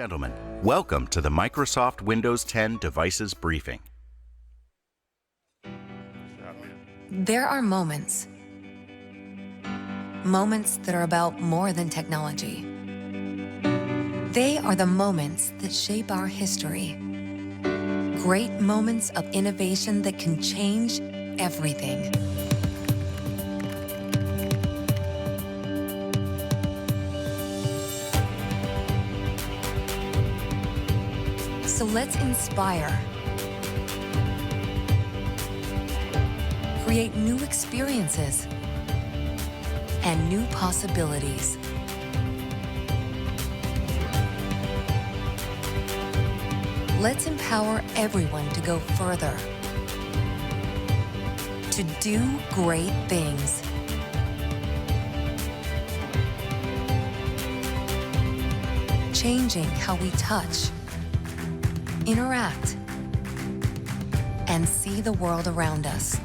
gentlemen, welcome to the Microsoft Windows 10 Devices Briefing. There are moments that are about more than technology. They are the moments that shape our history. Great moments of innovation that can change everything. So let's inspire, create new experiences and new possibilities. Let's empower everyone to go further, to do great things. Changing how we touch, interact, and see the world around us.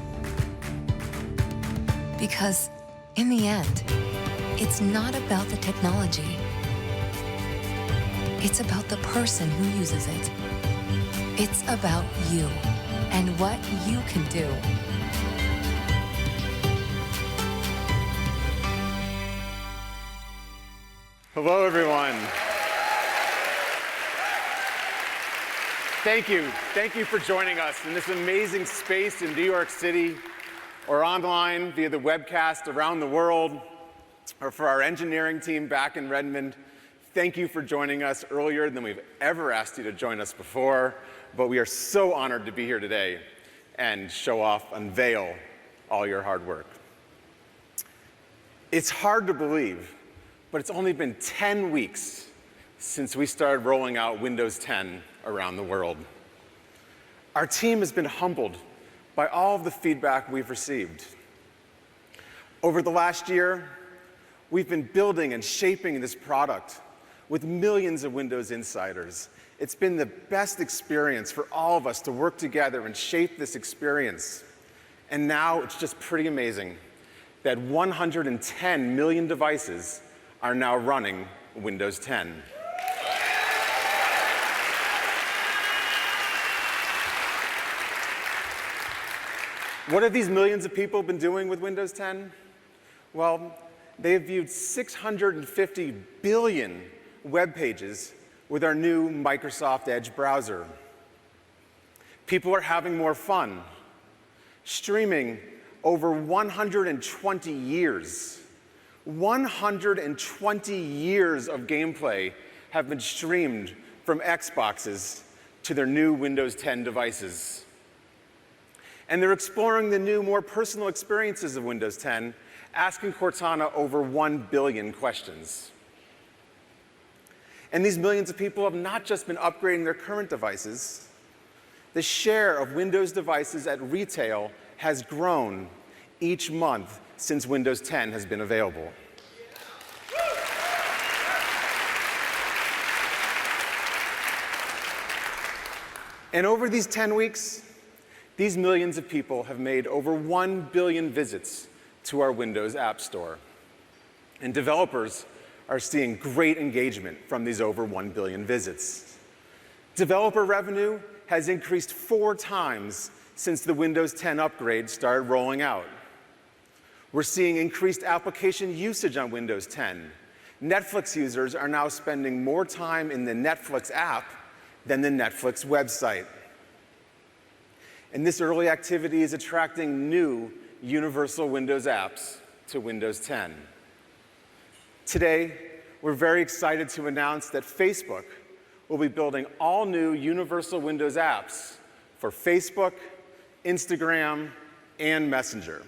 Because in the end, it's not about the technology. It's about the person who uses it. It's about you and what you can do. Hello, everyone. Thank you. Thank you for joining us in this amazing space in New York City, or online via the webcast around the world, or for our engineering team back in Redmond. Thank you for joining us earlier than we've ever asked you to join us before, but we are so honored to be here today and show off, unveil all your hard work. It's hard to believe, but it's only been 10 weeks since we started rolling out Windows 10 around the world. Our team has been humbled by all of the feedback we've received. Over the last year, we've been building and shaping this product with millions of Windows insiders. It's been the best experience for all of us to work together and shape this experience. And now it's just pretty amazing that 110 million devices are now running Windows 10. What have these millions of people been doing with Windows 10? Well, they have viewed 650 billion web pages with our new Microsoft Edge browser. People are having more fun, streaming over 120 years. 120 years of gameplay have been streamed from Xboxes to their new Windows 10 devices. And they're exploring the new, more personal experiences of Windows 10, asking Cortana over 1 billion questions. And these millions of people have not just been upgrading their current devices. The share of Windows devices at retail has grown each month since Windows 10 has been available. And over these 10 weeks, these millions of people have made over 1 billion visits to our Windows App Store. And developers are seeing great engagement from these over 1 billion visits. Developer revenue has increased 4 times since the Windows 10 upgrade started rolling out. We're seeing increased application usage on Windows 10. Netflix users are now spending more time in the Netflix app than the Netflix website. And this early activity is attracting new universal Windows apps to Windows 10. Today, we're very excited to announce that Facebook will be building all new universal Windows apps for Facebook, Instagram, and Messenger.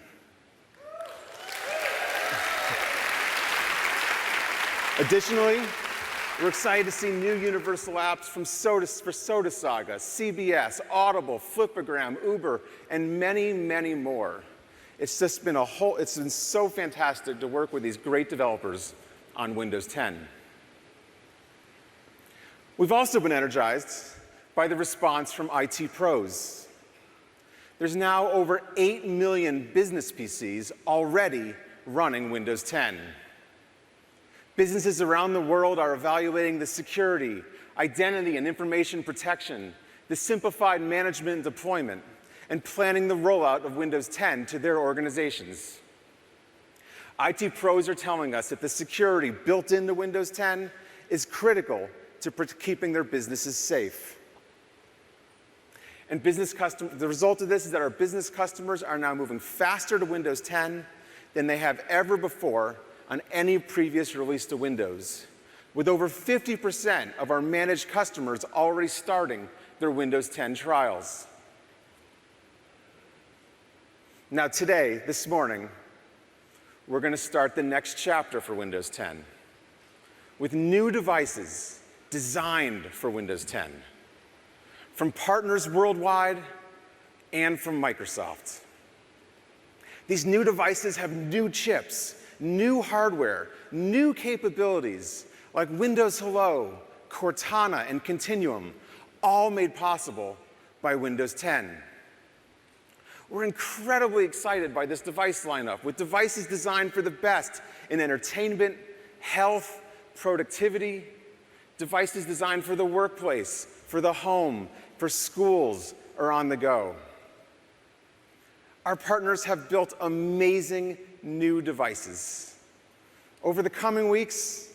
Additionally, we're excited to see new universal apps for Soda Saga, CBS, Audible, Flipagram, Uber, and many, many more. It's been so fantastic to work with these great developers on Windows 10. We've also been energized by the response from IT pros. There's now over 8 million business PCs already running Windows 10. Businesses around the world are evaluating the security, identity and information protection, the simplified management and deployment, and planning the rollout of Windows 10 to their organizations. IT pros are telling us that the security built into Windows 10 is critical to keeping their businesses safe. And the result of this is that our business customers are now moving faster to Windows 10 than they have ever before on any previous release to Windows, with over 50% of our managed customers already starting their Windows 10 trials. Now today, this morning, we're going to start the next chapter for Windows 10 with new devices designed for Windows 10 from partners worldwide and from Microsoft. These new devices have new chips, new hardware, new capabilities like Windows Hello, Cortana, and Continuum, all made possible by Windows 10. We're incredibly excited by this device lineup, with devices designed for the best in entertainment, health, productivity, devices designed for the workplace, for the home, for schools, or on the go. Our partners have built amazing new devices. Over the coming weeks,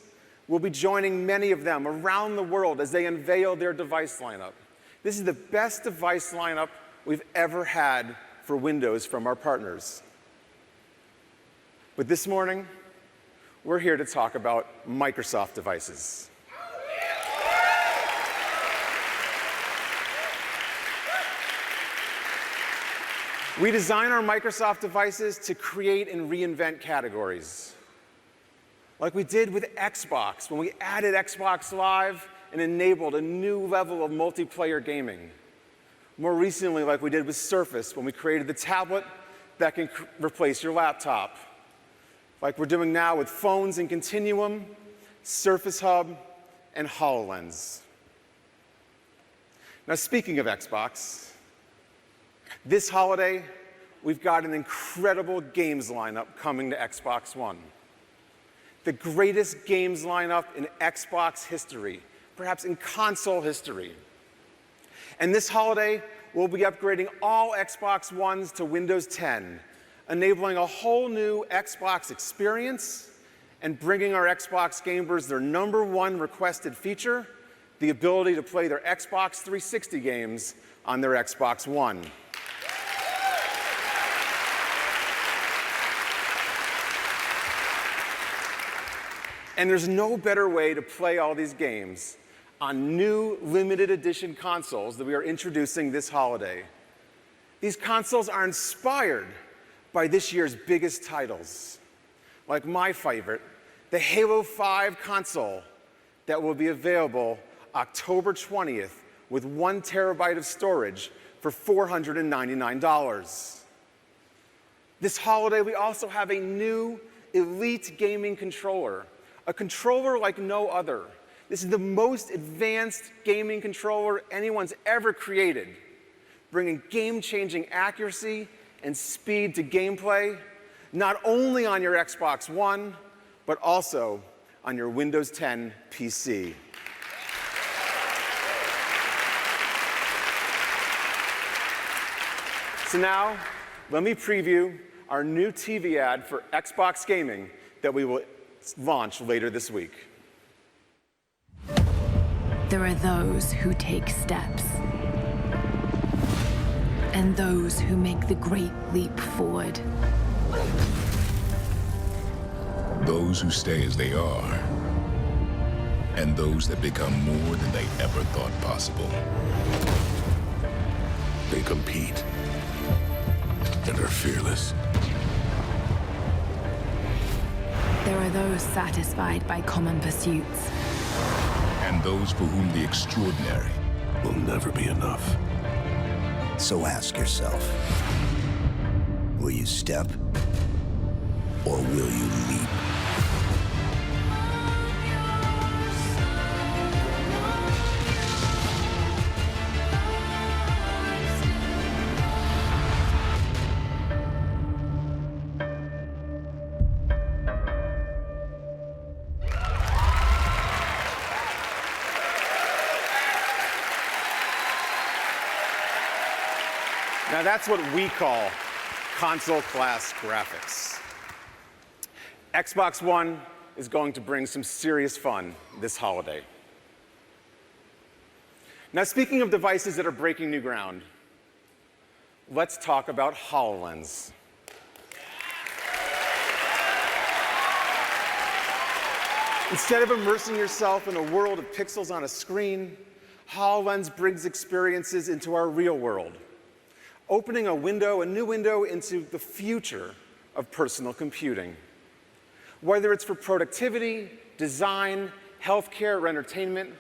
we'll be joining many of them around the world as they unveil their device lineup. This is the best device lineup we've ever had for Windows from our partners. But this morning, we're here to talk about Microsoft devices. We design our Microsoft devices to create and reinvent categories, like we did with Xbox when we added Xbox Live and enabled a new level of multiplayer gaming. More recently, like we did with Surface when we created the tablet that can replace your laptop. Like we're doing now with phones and Continuum, Surface Hub, and HoloLens. Now, speaking of Xbox, this holiday, we've got an incredible games lineup coming to Xbox One. The greatest games lineup in Xbox history, perhaps in console history. And this holiday, we'll be upgrading all Xbox Ones to Windows 10, enabling a whole new Xbox experience and bringing our Xbox gamers their #1 requested feature, the ability to play their Xbox 360 games on their Xbox One. And there's no better way to play all these games on new limited edition consoles that we are introducing this holiday. These consoles are inspired by this year's biggest titles, like my favorite, the Halo 5 console that will be available October 20th with 1 terabyte of storage for $499. This holiday, we also have a new Elite gaming controller, a controller like no other. This is the most advanced gaming controller anyone's ever created, bringing game-changing accuracy and speed to gameplay, not only on your Xbox One, but also on your Windows 10 PC. So now, let me preview our new TV ad for Xbox Gaming that we will launch later this week. There are those who take steps, and those who make the great leap forward. Those who stay as they are, and those that become more than they ever thought possible. They compete and are fearless. There are those satisfied by common pursuits, And those for whom the extraordinary will never be enough. So ask yourself, will you step or will you leap? Now that's what we call console-class graphics. Xbox One is going to bring some serious fun this holiday. Now, speaking of devices that are breaking new ground, let's talk about HoloLens. Instead of immersing yourself in a world of pixels on a screen, HoloLens brings experiences into our real world, opening a new window into the future of personal computing. Whether it's for productivity, design, healthcare, or entertainment,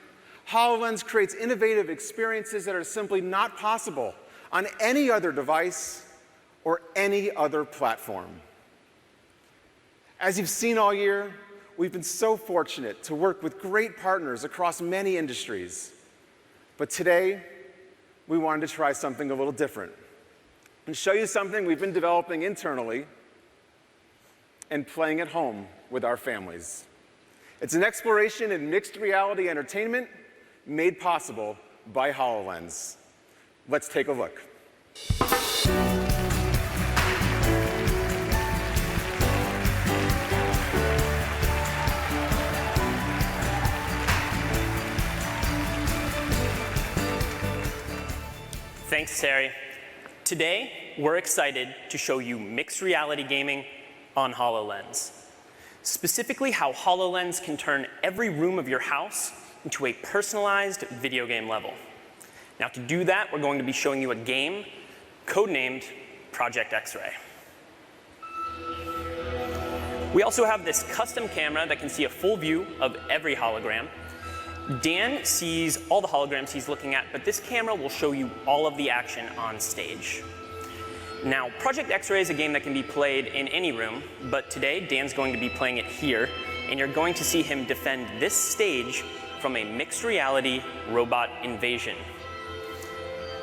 HoloLens creates innovative experiences that are simply not possible on any other device or any other platform. As you've seen all year, we've been so fortunate to work with great partners across many industries. But today, we wanted to try something a little different and show you something we've been developing internally and playing at home with our families. It's an exploration in mixed reality entertainment made possible by HoloLens. Let's take a look. Thanks, Terry. Today, we're excited to show you mixed reality gaming on HoloLens. Specifically, how HoloLens can turn every room of your house into a personalized video game level. Now, to do that, we're going to be showing you a game codenamed Project X-Ray. We also have this custom camera that can see a full view of every hologram. Dan sees all the holograms he's looking at, but this camera will show you all of the action on stage. Now, Project X-Ray is a game that can be played in any room, but today Dan's going to be playing it here, and you're going to see him defend this stage from a mixed reality robot invasion.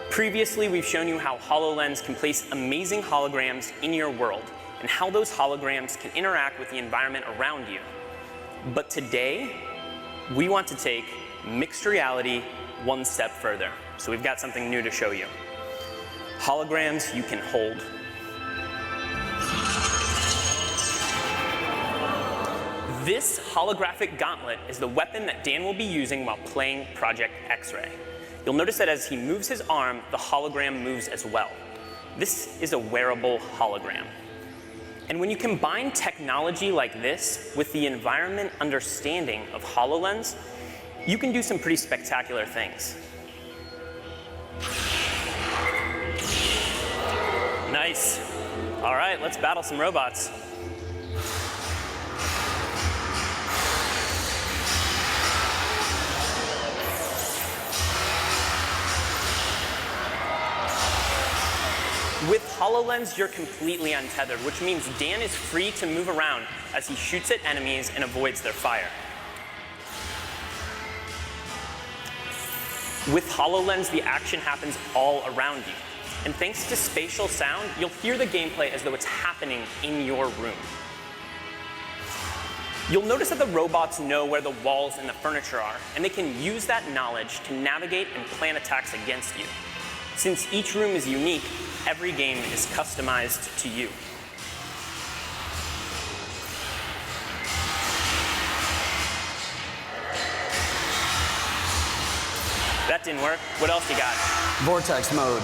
Previously, we've shown you how HoloLens can place amazing holograms in your world, and how those holograms can interact with the environment around you. But today, we want to take mixed reality one step further. So we've got something new to show you. Holograms you can hold. This holographic gauntlet is the weapon that Dan will be using while playing Project X-Ray. You'll notice that as he moves his arm, the hologram moves as well. This is a wearable hologram. And when you combine technology like this with the environment understanding of HoloLens, you can do some pretty spectacular things. Nice. All right, let's battle some robots. With HoloLens, you're completely untethered, which means Dan is free to move around as he shoots at enemies and avoids their fire. With HoloLens, the action happens all around you. And thanks to spatial sound, you'll hear the gameplay as though it's happening in your room. You'll notice that the robots know where the walls and the furniture are, and they can use that knowledge to navigate and plan attacks against you. Since each room is unique, every game is customized to you. That didn't work. What else you got? Vortex mode.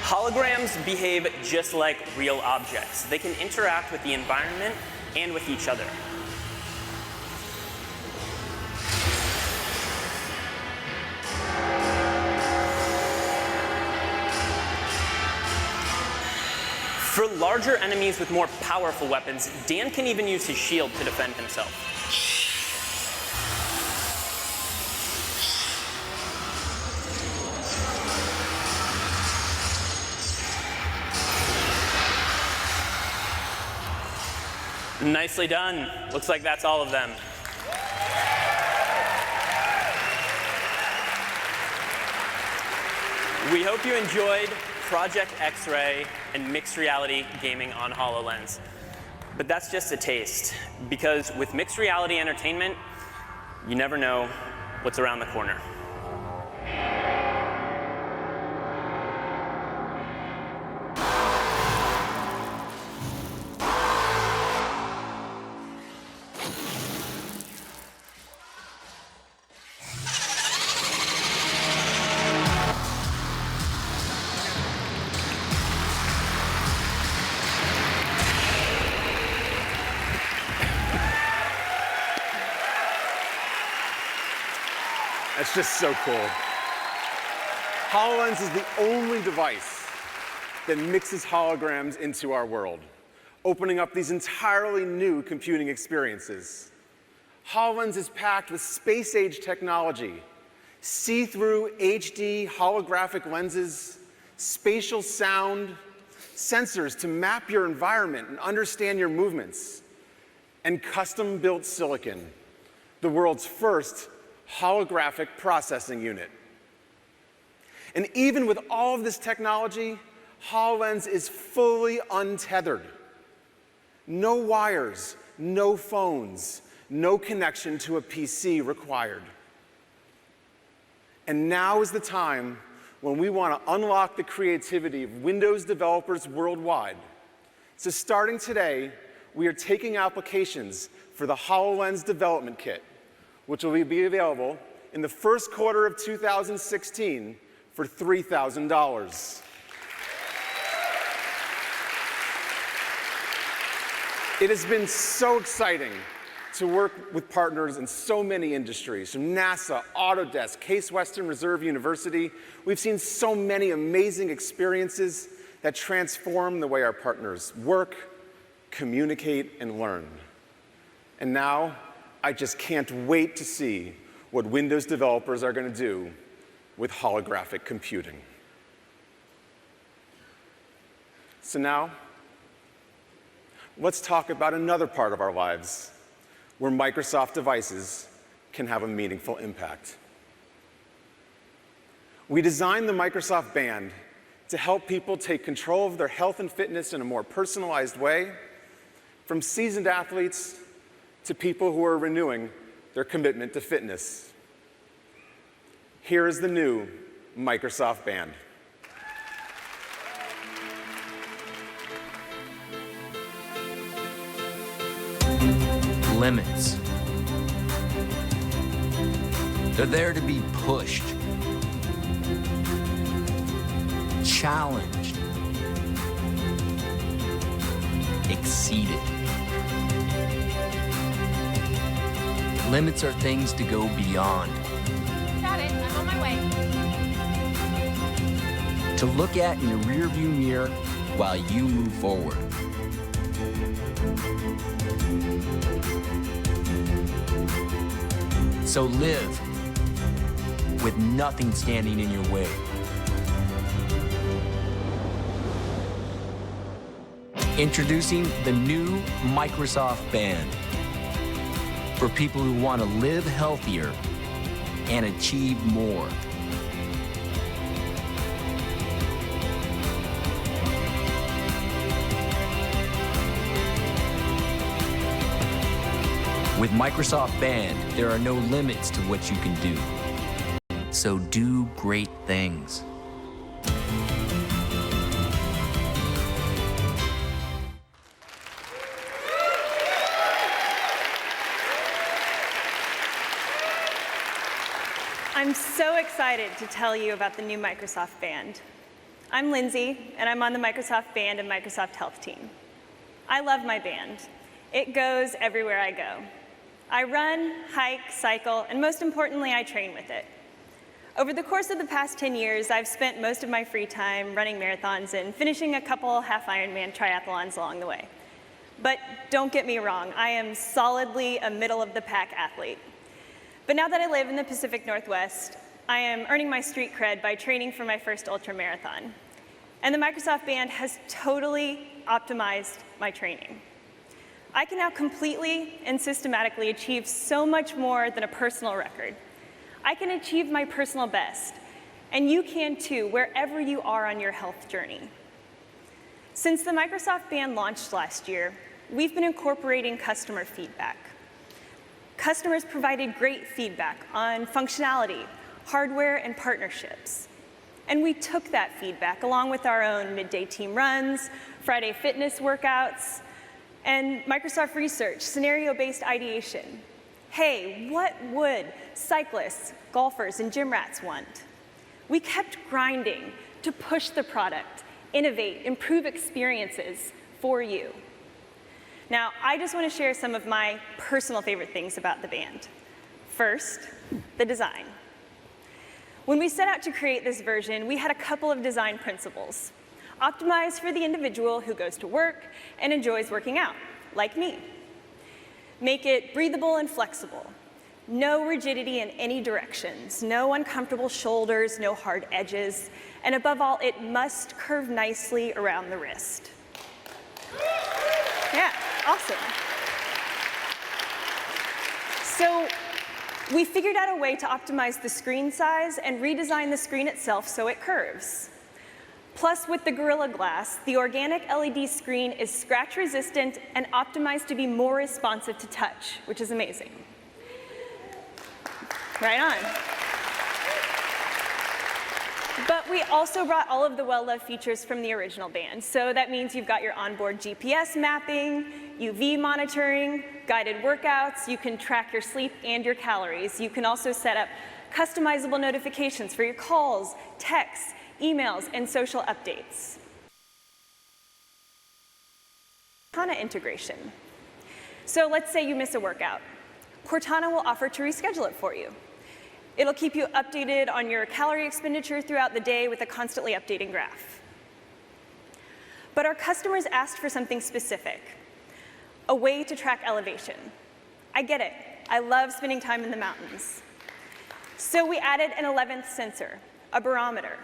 Holograms behave just like real objects. They can interact with the environment and with each other. For larger enemies with more powerful weapons, Dan can even use his shield to defend himself. Nicely done. Looks like that's all of them. We hope you enjoyed Project X-Ray and mixed reality gaming on HoloLens. But that's just a taste, because with mixed reality entertainment, you never know what's around the corner. That's just so cool. HoloLens is the only device that mixes holograms into our world, opening up these entirely new computing experiences. HoloLens is packed with space-age technology, see-through HD holographic lenses, spatial sound, sensors to map your environment and understand your movements, and custom-built silicon, the world's first holographic processing unit. And even with all of this technology, HoloLens is fully untethered. No wires, no phones, no connection to a PC required. And now is the time when we want to unlock the creativity of Windows developers worldwide. So starting today, we are taking applications for the HoloLens Development Kit, which will be available in the first quarter of 2016 for $3,000. It has been so exciting to work with partners in so many industries, from NASA, Autodesk, Case Western Reserve University. We've seen so many amazing experiences that transform the way our partners work, communicate, and learn. And now, I just can't wait to see what Windows developers are going to do with holographic computing. So now, let's talk about another part of our lives where Microsoft devices can have a meaningful impact. We designed the Microsoft Band to help people take control of their health and fitness in a more personalized way, from seasoned athletes to people who are renewing their commitment to fitness. Here is the new Microsoft Band. Limits. They're there to be pushed, challenged, exceeded. Limits are things to go beyond. Got it. I'm on my way. To look at in your rearview mirror while you move forward. So live with nothing standing in your way. Introducing the new Microsoft Band for people who want to live healthier and achieve more. With Microsoft Band, there are no limits to what you can do. So do great things. I'm so excited to tell you about the new Microsoft Band. I'm Lindsay, and I'm on the Microsoft Band and Microsoft Health team. I love my band. It goes everywhere I go. I run, hike, cycle, and most importantly, I train with it. Over the course of the past 10 years, I've spent most of my free time running marathons and finishing a couple half Ironman triathlons along the way. But don't get me wrong, I am solidly a middle-of-the-pack athlete. But now that I live in the Pacific Northwest, I am earning my street cred by training for my first ultramarathon. And the Microsoft Band has totally optimized my training. I can now completely and systematically achieve so much more than a personal record. I can achieve my personal best, and you can too, wherever you are on your health journey. Since the Microsoft Band launched last year, we've been incorporating customer feedback. Customers provided great feedback on functionality, hardware, and partnerships. And we took that feedback along with our own midday team runs, Friday fitness workouts, and Microsoft Research, scenario-based ideation. Hey, what would cyclists, golfers, and gym rats want? We kept grinding to push the product, innovate, improve experiences for you. Now, I just want to share some of my personal favorite things about the band. First, the design. When we set out to create this version, we had a couple of design principles. Optimized for the individual who goes to work and enjoys working out, like me. Make it breathable and flexible. No rigidity in any directions, no uncomfortable shoulders, no hard edges, and above all, it must curve nicely around the wrist. Yeah, awesome. So we figured out a way to optimize the screen size and redesign the screen itself so it curves. Plus, with the Gorilla Glass, the organic LED screen is scratch resistant and optimized to be more responsive to touch, which is amazing. Right on. But we also brought all of the well-loved features from the original band. So that means you've got your onboard GPS mapping, UV monitoring, guided workouts. You can track your sleep and your calories. You can also set up customizable notifications for your calls, texts, emails, and social updates. Cortana integration. So let's say you miss a workout. Cortana will offer to reschedule it for you. It'll keep you updated on your calorie expenditure throughout the day with a constantly updating graph. But our customers asked for something specific, a way to track elevation. I get it. I love spending time in the mountains. So we added an 11th sensor, a barometer.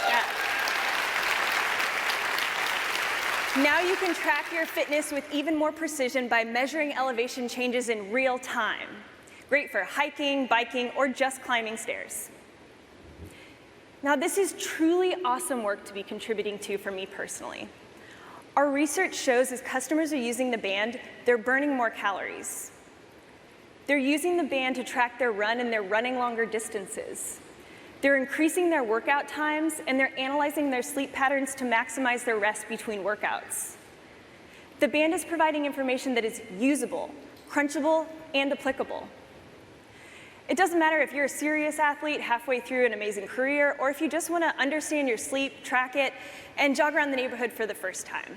Yeah. Now you can track your fitness with even more precision by measuring elevation changes in real time. Great for hiking, biking, or just climbing stairs. Now, this is truly awesome work to be contributing to for me personally. Our research shows as customers are using the band, they're burning more calories. They're using the band to track their run and they're running longer distances. They're increasing their workout times and they're analyzing their sleep patterns to maximize their rest between workouts. The band is providing information that is usable, crunchable, and applicable. It doesn't matter if you're a serious athlete halfway through an amazing career, or if you just want to understand your sleep, track it, and jog around the neighborhood for the first time.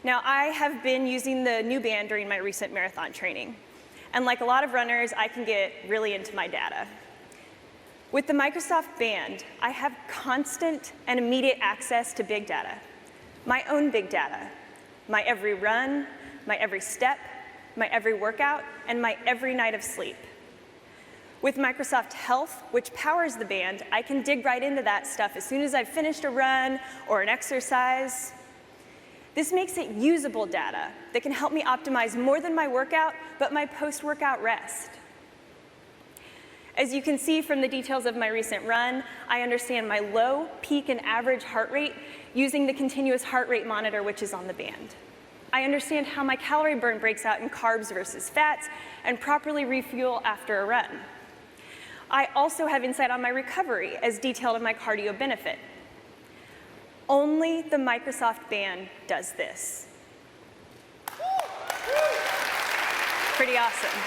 Now, I have been using the new band during my recent marathon training. And like a lot of runners, I can get really into my data. With the Microsoft Band, I have constant and immediate access to big data. My own big data. My every run, my every step, my every workout, and my every night of sleep. With Microsoft Health, which powers the band, I can dig right into that stuff as soon as I've finished a run or an exercise. This makes it usable data that can help me optimize more than my workout, but my post-workout rest. As you can see from the details of my recent run, I understand my low, peak, and average heart rate using the continuous heart rate monitor, which is on the band. I understand how my calorie burn breaks out in carbs versus fats and properly refuel after a run. I also have insight on my recovery as detailed in my cardio benefit. Only the Microsoft Band does this. Pretty awesome.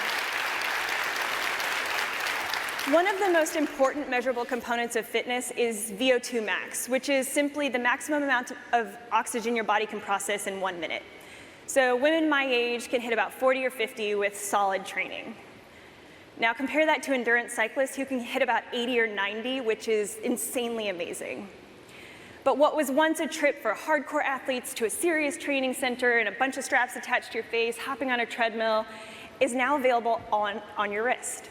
One of the most important measurable components of fitness is VO2 max, which is simply the maximum amount of oxygen your body can process in 1 minute. So women my age can hit about 40 or 50 with solid training. Now compare that to endurance cyclists who can hit about 80 or 90, which is insanely amazing. But what was once a trip for hardcore athletes to a serious training center and a bunch of straps attached to your face, hopping on a treadmill, is now available on your wrist.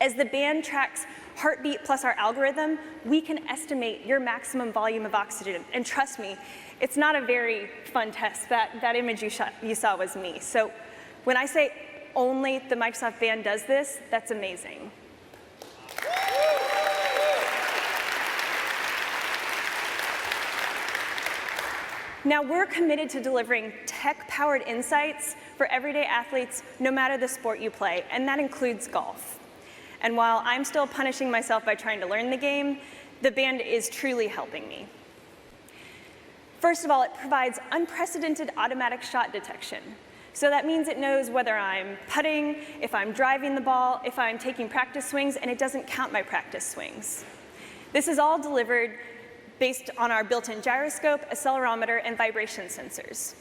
As the band tracks heartbeat plus our algorithm, we can estimate your maximum volume of oxygen. And trust me, it's not a very fun test. That image you saw was me. So when I say only the Microsoft Band does this, that's amazing. Now, we're committed to delivering tech-powered insights for everyday athletes, no matter the sport you play, and that includes golf. And while I'm still punishing myself by trying to learn the game, the band is truly helping me. First of all, it provides unprecedented automatic shot detection. So that means it knows whether I'm putting, if I'm driving the ball, if I'm taking practice swings, and it doesn't count my practice swings. This is all delivered based on our built-in gyroscope, accelerometer, and vibration sensors.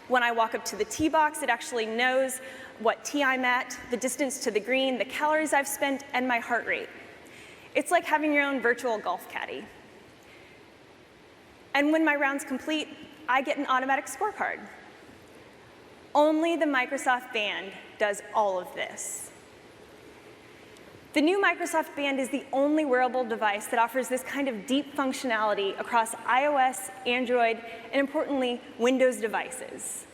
When I walk up to the tee box, it actually knows what tee I'm at, the distance to the green, the calories I've spent, and my heart rate. It's like having your own virtual golf caddy. And when my round's complete, I get an automatic scorecard. Only the Microsoft Band does all of this. The new Microsoft Band is the only wearable device that offers this kind of deep functionality across iOS, Android, and importantly, Windows devices.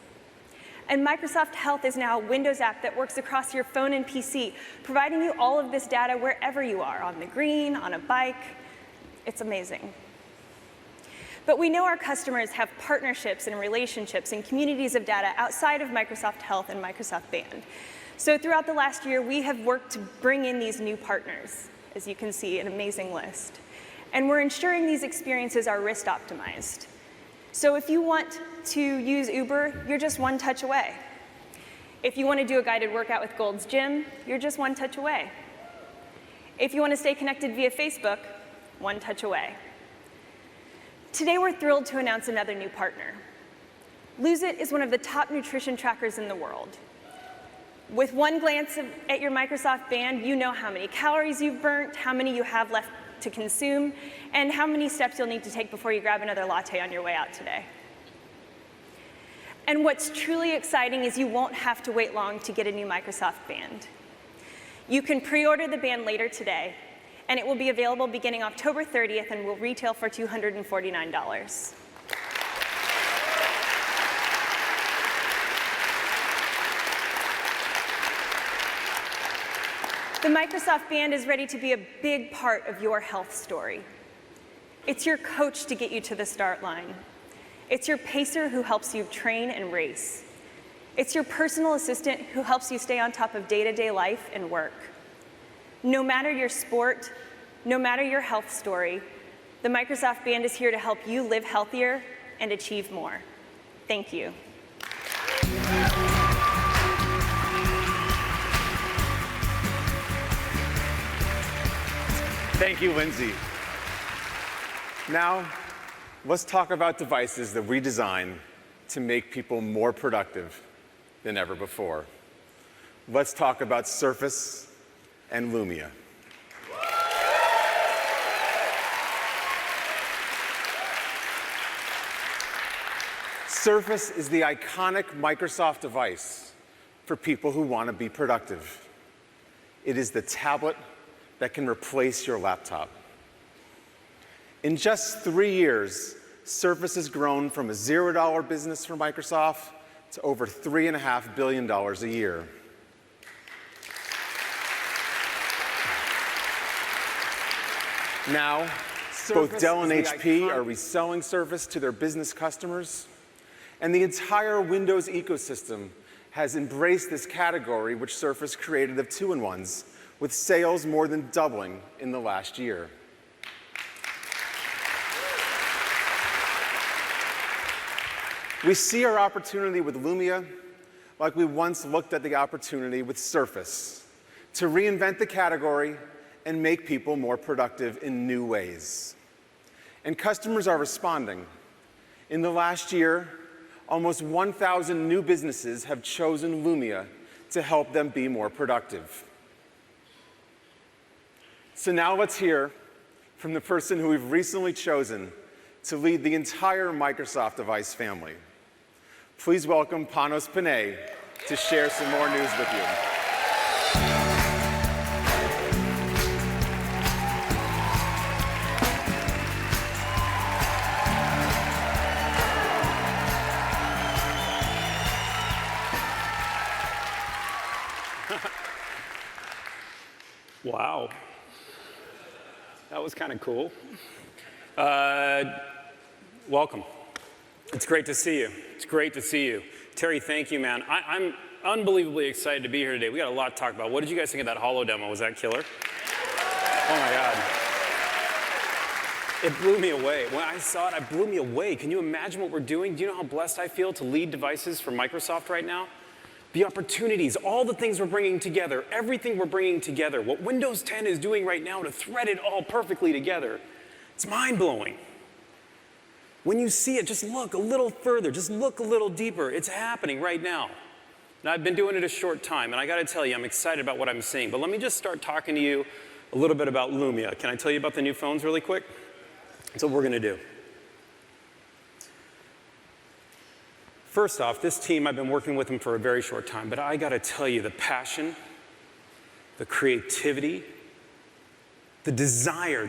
And Microsoft Health is now a Windows app that works across your phone and PC, providing you all of this data wherever you are, on the green, on a bike. It's amazing. But we know our customers have partnerships and relationships and communities of data outside of Microsoft Health and Microsoft Band. So throughout the last year, we have worked to bring in these new partners, as you can see, an amazing list. And we're ensuring these experiences are wrist optimized. So if you want to use Uber, you're just one touch away. If you want to do a guided workout with Gold's Gym, you're just one touch away. If you want to stay connected via Facebook, one touch away. Today, we're thrilled to announce another new partner. Lose It is one of the top nutrition trackers in the world. With one glance at your Microsoft Band, you know how many calories you've burnt, how many you have left to consume, and how many steps you'll need to take before you grab another latte on your way out today. And what's truly exciting is you won't have to wait long to get a new Microsoft Band. You can pre-order the band later today, and it will be available beginning October 30th and will retail for $249. The Microsoft Band is ready to be a big part of your health story. It's your coach to get you to the start line. It's your pacer who helps you train and race. It's your personal assistant who helps you stay on top of day-to-day life and work. No matter your sport, no matter your health story, the Microsoft Band is here to help you live healthier and achieve more. Thank you. Thank you, Lindsay. Now, let's talk about devices that we design to make people more productive than ever before. Let's talk about Surface and Lumia. Surface is the iconic Microsoft device for people who want to be productive. It is the tablet that can replace your laptop. In just 3 years, Surface has grown from a $0 business for Microsoft to over $3.5 billion a year. Now, both Dell and HP are reselling Surface to their business customers, and the entire Windows ecosystem has embraced this category, which Surface created, of two-in-ones, with sales more than doubling in the last year. We see our opportunity with Lumia like we once looked at the opportunity with Surface, to reinvent the category and make people more productive in new ways. And customers are responding. In the last year, almost 1,000 new businesses have chosen Lumia to help them be more productive. So now let's hear from the person who we've recently chosen to lead the entire Microsoft device family. Please welcome Panos Panay to share some more news with you. Wow. That was kind of cool. Welcome. It's great to see you. It's great to see you. Terry, thank you, man. I'm unbelievably excited to be here today. We got a lot to talk about. What did you guys think of that holo demo? Was that killer? Oh my God. It blew me away. When I saw it, it blew me away. Can you imagine what we're doing? Do you know how blessed I feel to lead devices for Microsoft right now? The opportunities, all the things we're bringing together, everything we're bringing together, what Windows 10 is doing right now to thread it all perfectly together. It's mind-blowing. When you see it, just look a little further, just look a little deeper. It's happening right now. And I've been doing it a short time, and I gotta tell you, I'm excited about what I'm seeing. But let me just start talking to you a little bit about Lumia. Can I tell you about the new phones really quick? That's what we're gonna do. First off, this team, I've been working with them for a very short time, but I gotta tell you, the passion, the creativity, the desire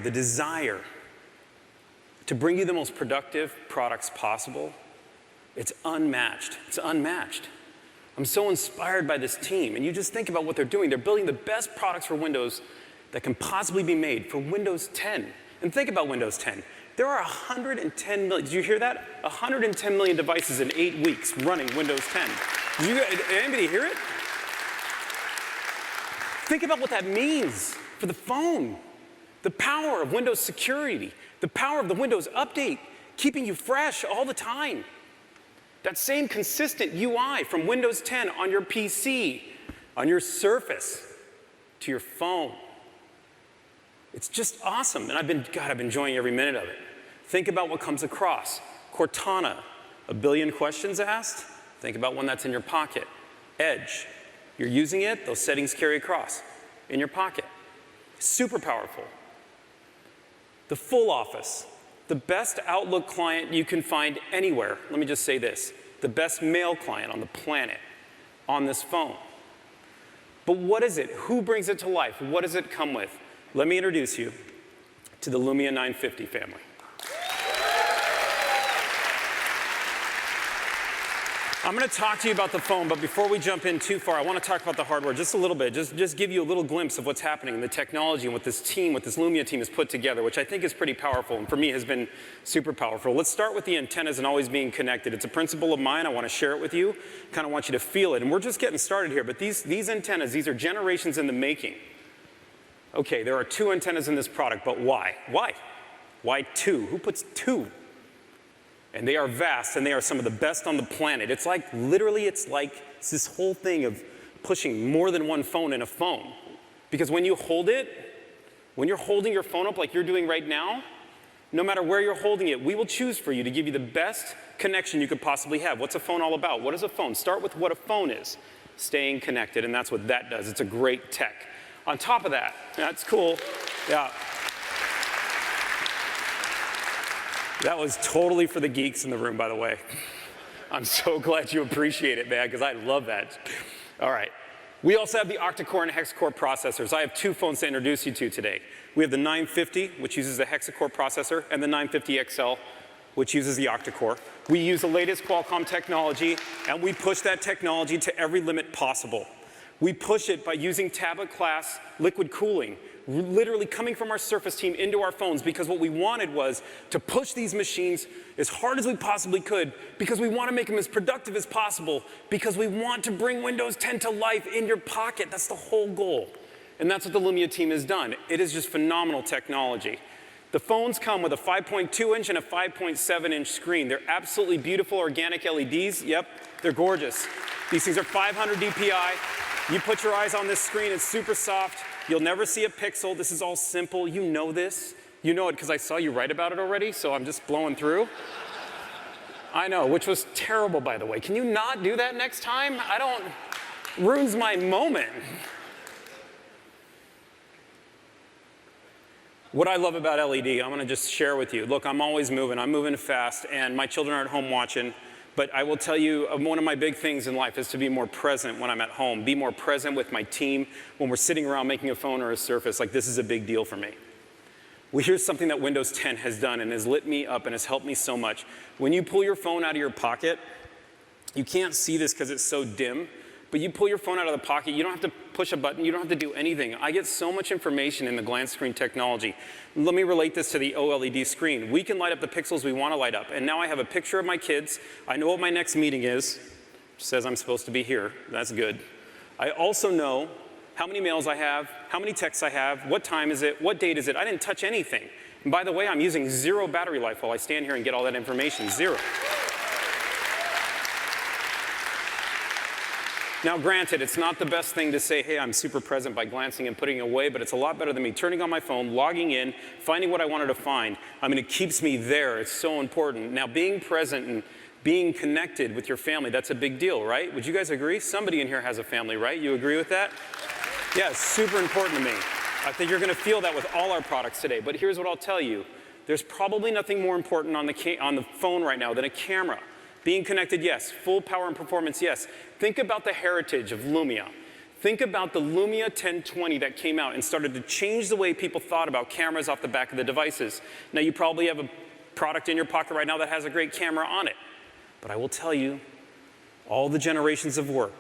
to bring you the most productive products possible, it's unmatched. It's unmatched. I'm so inspired by this team, and you just think about what they're doing. They're building the best products for Windows that can possibly be made for Windows 10. And think about Windows 10. There are 110 million, did you hear that? 110 million devices in 8 weeks running Windows 10. Did anybody hear it? Think about what that means for the phone. The power of Windows security, the power of the Windows update, keeping you fresh all the time. That same consistent UI from Windows 10 on your PC, on your Surface, to your phone. It's just awesome, and I've been enjoying every minute of it. Think about what comes across. Cortana, 1 billion questions asked. Think about when that's in your pocket. Edge, you're using it, those settings carry across in your pocket. Super powerful. The full office, the best Outlook client you can find anywhere. Let me just say this, the best mail client on the planet on this phone. But what is it? Who brings it to life? What does it come with? Let me introduce you to the Lumia 950 family. I'm going to talk to you about the phone, but before we jump in too far, I want to talk about the hardware just a little bit, just give you a little glimpse of what's happening in the technology and what this team, what this Lumia team has put together, which I think is pretty powerful, and for me has been super powerful. Let's start with the antennas and always being connected. It's a principle of mine. I want to share it with you, kind of want you to feel it, and we're just getting started here, but these antennas, these are generations in the making. Okay, there are 2 antennas in this product, but why? Why? Why 2? Who puts 2? And they are vast, and they are some of the best on the planet. It's like, literally, it's this whole thing of pushing more than one phone in a phone. Because when you hold it, when you're holding your phone up like you're doing right now, no matter where you're holding it, we will choose for you to give you the best connection you could possibly have. What's a phone all about? What is a phone? Start with what a phone is. Staying connected, and that's what that does. It's a great tech. On top of that, that's cool, yeah. That was totally for the geeks in the room, by the way. I'm so glad you appreciate it, man, because I love that. All right. We also have the octa-core and hexa-core processors. I have 2 phones to introduce you to today. We have the 950, which uses the hexa-core processor, and the 950 XL, which uses the octa-core. We use the latest Qualcomm technology, and we push that technology to every limit possible. We push it by using tablet-class liquid cooling, literally coming from our Surface team into our phones, because what we wanted was to push these machines as hard as we possibly could, because we want to make them as productive as possible, because we want to bring Windows 10 to life in your pocket. That's the whole goal. And that's what the Lumia team has done. It is just phenomenal technology. The phones come with a 5.2-inch and a 5.7-inch screen. They're absolutely beautiful organic LEDs. Yep, they're gorgeous. These things are 500 DPI. You put your eyes on this screen, it's super soft. You'll never see a pixel. This is all simple. You know this. You know it because I saw you write about it already, so I'm just blowing through. I know, which was terrible, by the way. Can you not do that next time? Ruins my moment. What I love about LED, I'm going to just share with you. Look, I'm always moving. I'm moving fast, and my children are at home watching. But I will tell you, one of my big things in life is to be more present when I'm at home, be more present with my team when we're sitting around making a phone or a Surface. Like, this is a big deal for me. Well, here's something that Windows 10 has done and has lit me up and has helped me so much. When you pull your phone out of your pocket, you can't see this because it's so dim, But you pull your phone out of the pocket, you don't have to push a button, you don't have to do anything. I get so much information in the glance screen technology. Let me relate this to the OLED screen. We can light up the pixels we want to light up. And now I have a picture of my kids. I know what my next meeting is. It says I'm supposed to be here. That's good. I also know how many mails I have, how many texts I have, what time is it, what date is it. I didn't touch anything. And by the way, I'm using 0 battery life while I stand here and get all that information, 0. Now, granted, it's not the best thing to say, hey, I'm super present by glancing and putting it away, but it's a lot better than me turning on my phone, logging in, finding what I wanted to find. I mean, it keeps me there. It's so important. Now, being present and being connected with your family, that's a big deal, right? Would you guys agree? Somebody in here has a family, right? You agree with that? Yeah, it's super important to me. I think you're going to feel that with all our products today. But here's what I'll tell you. There's probably nothing more important on the phone right now than a camera. Being connected, yes. Full power and performance, yes. Think about the heritage of Lumia. Think about the Lumia 1020 that came out and started to change the way people thought about cameras off the back of the devices. Now, you probably have a product in your pocket right now that has a great camera on it. But I will tell you, all the generations of work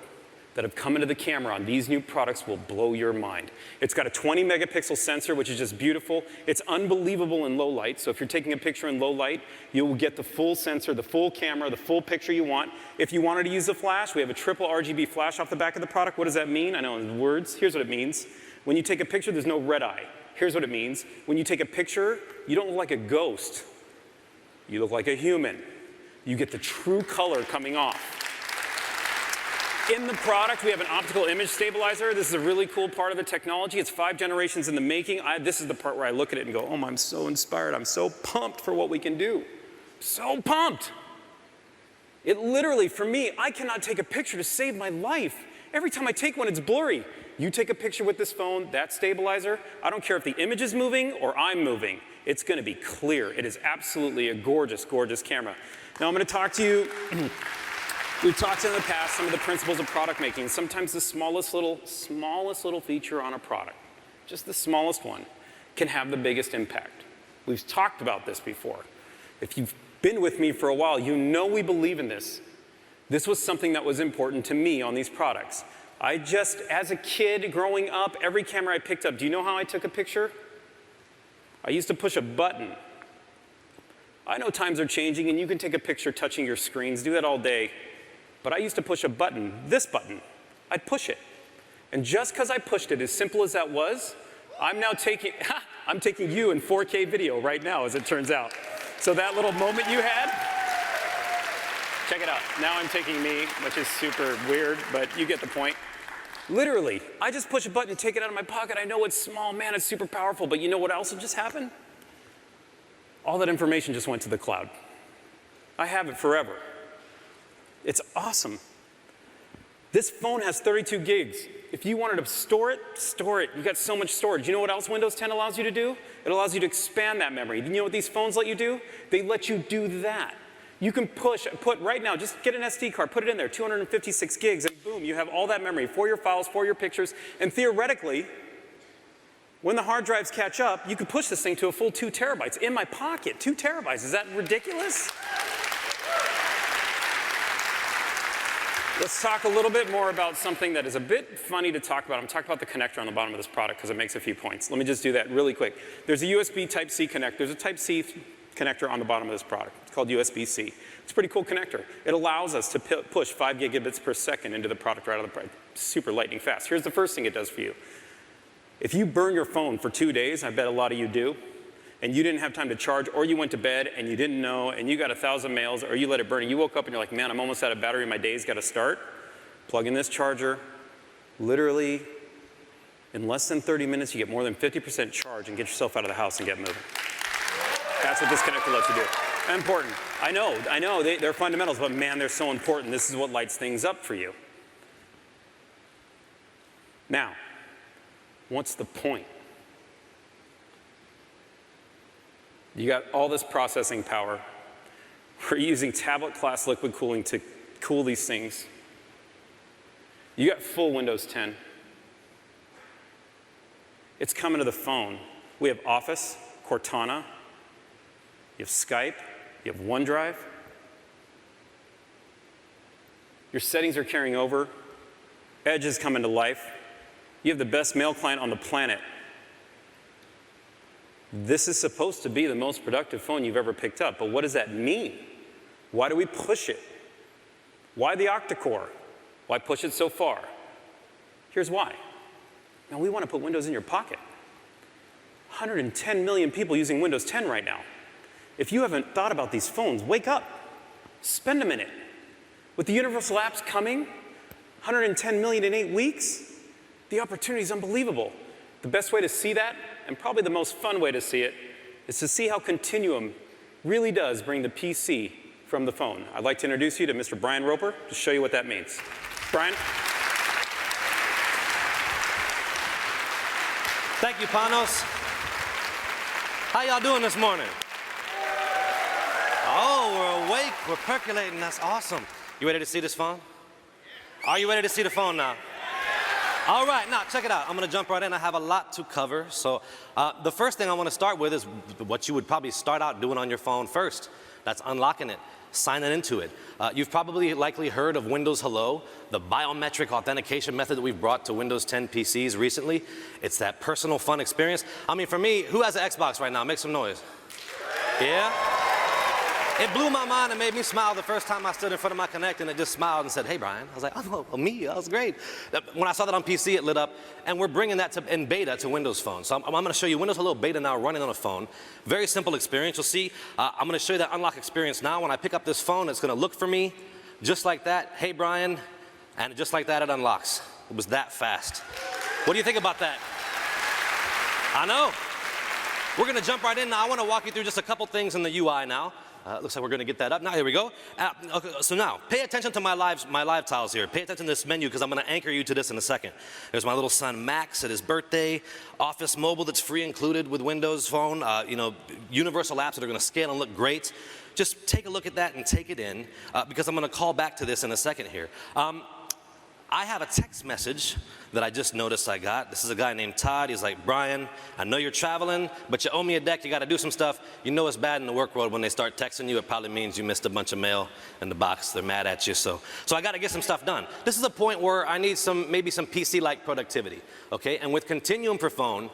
that have come into the camera on these new products will blow your mind. It's got a 20 megapixel sensor, which is just beautiful. It's unbelievable in low light. So if you're taking a picture in low light, you will get the full sensor, the full camera, the full picture you want. If you wanted to use a flash, we have a triple RGB flash off the back of the product. What does that mean? I know in words. Here's what it means. When you take a picture, there's no red eye. Here's what it means. When you take a picture, you don't look like a ghost. You look like a human. You get the true color coming off. In the product, we have an optical image stabilizer. This is a really cool part of the technology. It's 5 generations in the making. This is the part where I look at it and go, oh, I'm so inspired. I'm so pumped for what we can do. So pumped. It literally, for me, I cannot take a picture to save my life. Every time I take one, it's blurry. You take a picture with this phone, that stabilizer, I don't care if the image is moving or I'm moving. It's going to be clear. It is absolutely a gorgeous, gorgeous camera. Now I'm going to talk to you. We've talked in the past some of the principles of product making. Sometimes the smallest little feature on a product, just the smallest one, can have the biggest impact. We've talked about this before. If you've been with me for a while, you know we believe in this. This was something that was important to me on these products. As a kid growing up, every camera I picked up, do you know how I took a picture? I used to push a button. I know times are changing and you can take a picture touching your screens, do that all day. But I used to push a button, this button. I'd push it. And just because I pushed it, as simple as that was, I'm taking you in 4K video right now, as it turns out. So that little moment you had, check it out. Now I'm taking me, which is super weird, but you get the point. Literally, I just push a button, take it out of my pocket. I know it's small, man, it's super powerful, but you know what else just happened? All that information just went to the cloud. I have it forever. It's awesome. This phone has 32 gigs. If you wanted to store it, store it. You got so much storage. You know what else Windows 10 allows you to do? It allows you to expand that memory. You know what these phones let you do? They let you do that. You can put right now, just get an SD card, put it in there, 256 gigs, and boom, you have all that memory for your files, for your pictures, and theoretically, when the hard drives catch up, you could push this thing to a full 2 terabytes in my pocket. 2 terabytes, is that ridiculous? Let's talk a little bit more about something that is a bit funny to talk about. I'm talking about the connector on the bottom of this product because it makes a few points. Let me just do that really quick. There's a USB Type-C connector. There's a Type-C connector on the bottom of this product. It's called USB-C. It's a pretty cool connector. It allows us to push 5 gigabits per second into the product right out of the product. Super lightning fast. Here's the first thing it does for you. If you burn your phone for 2 days, I bet a lot of you do, and you didn't have time to charge, or you went to bed and you didn't know, and you got 1,000 mails, or you let it burn, and you woke up and you're like, man, I'm almost out of battery, my day's got to start. Plug in this charger. Literally, in less than 30 minutes, you get more than 50% charge and get yourself out of the house and get moving. That's what this connector lets you do. Important. I know, they're fundamentals, but man, they're so important. This is what lights things up for you. Now, what's the point? You got all this processing power. We're using tablet-class liquid cooling to cool these things. You got full Windows 10. It's coming to the phone. We have Office, Cortana, you have Skype, you have OneDrive. Your settings are carrying over. Edge is coming to life. You have the best mail client on the planet. This is supposed to be the most productive phone you've ever picked up, but what does that mean? Why do we push it? Why the octa-core? Why push it so far? Here's why. Now, we want to put Windows in your pocket. 110 million people using Windows 10 right now. If you haven't thought about these phones, wake up. Spend a minute. With the universal apps coming, 110 million in 8 weeks, the opportunity is unbelievable. The best way to see that, and probably the most fun way to see it, is to see how Continuum really does bring the PC from the phone. I'd like to introduce you to Mr. Brian Roper to show you what that means. Brian? Thank you, Panos. How y'all doing this morning? Oh, we're awake, we're percolating, that's awesome. You ready to see this phone? Are you ready to see the phone now? All right, now check it out. I'm gonna jump right in. I have a lot to cover. So the first thing I wanna start with is what you would probably start out doing on your phone first. That's unlocking it, signing into it. You've probably likely heard of Windows Hello, the biometric authentication method that we've brought to Windows 10 PCs recently. It's that personal fun experience. I mean, for me, who has an Xbox right now? Make some noise. Yeah? It blew my mind and made me smile the first time I stood in front of my Kinect and it just smiled and said, hey, Brian. I was like, oh, me, that was great. When I saw that on PC, it lit up, and we're bringing that in beta to Windows Phone. So I'm gonna show you Windows Hello beta now running on a phone. Very simple experience. You'll see, I'm gonna show you that unlock experience now. When I pick up this phone, it's gonna look for me just like that. Hey, Brian, and just like that, it unlocks. It was that fast. What do you think about that? I know. We're gonna jump right in now. I wanna walk you through just a couple things in the UI now. Looks like we're gonna get that up. Now, here we go. Okay, so now, pay attention to my live tiles here. Pay attention to this menu because I'm gonna anchor you to this in a second. There's my little son Max at his birthday, Office Mobile that's free included with Windows Phone, you know, universal apps that are gonna scale and look great. Just take a look at that and take it in because I'm gonna call back to this in a second here. I have a text message that I just noticed I got. This is a guy named Todd. He's like, Brian, I know you're traveling, but you owe me a deck. You got to do some stuff. You know it's bad in the work world when they start texting you. It probably means you missed a bunch of mail in the box. They're mad at you. So I got to get some stuff done. This is a point where I need maybe some PC-like productivity, okay? And with Continuum for Phone,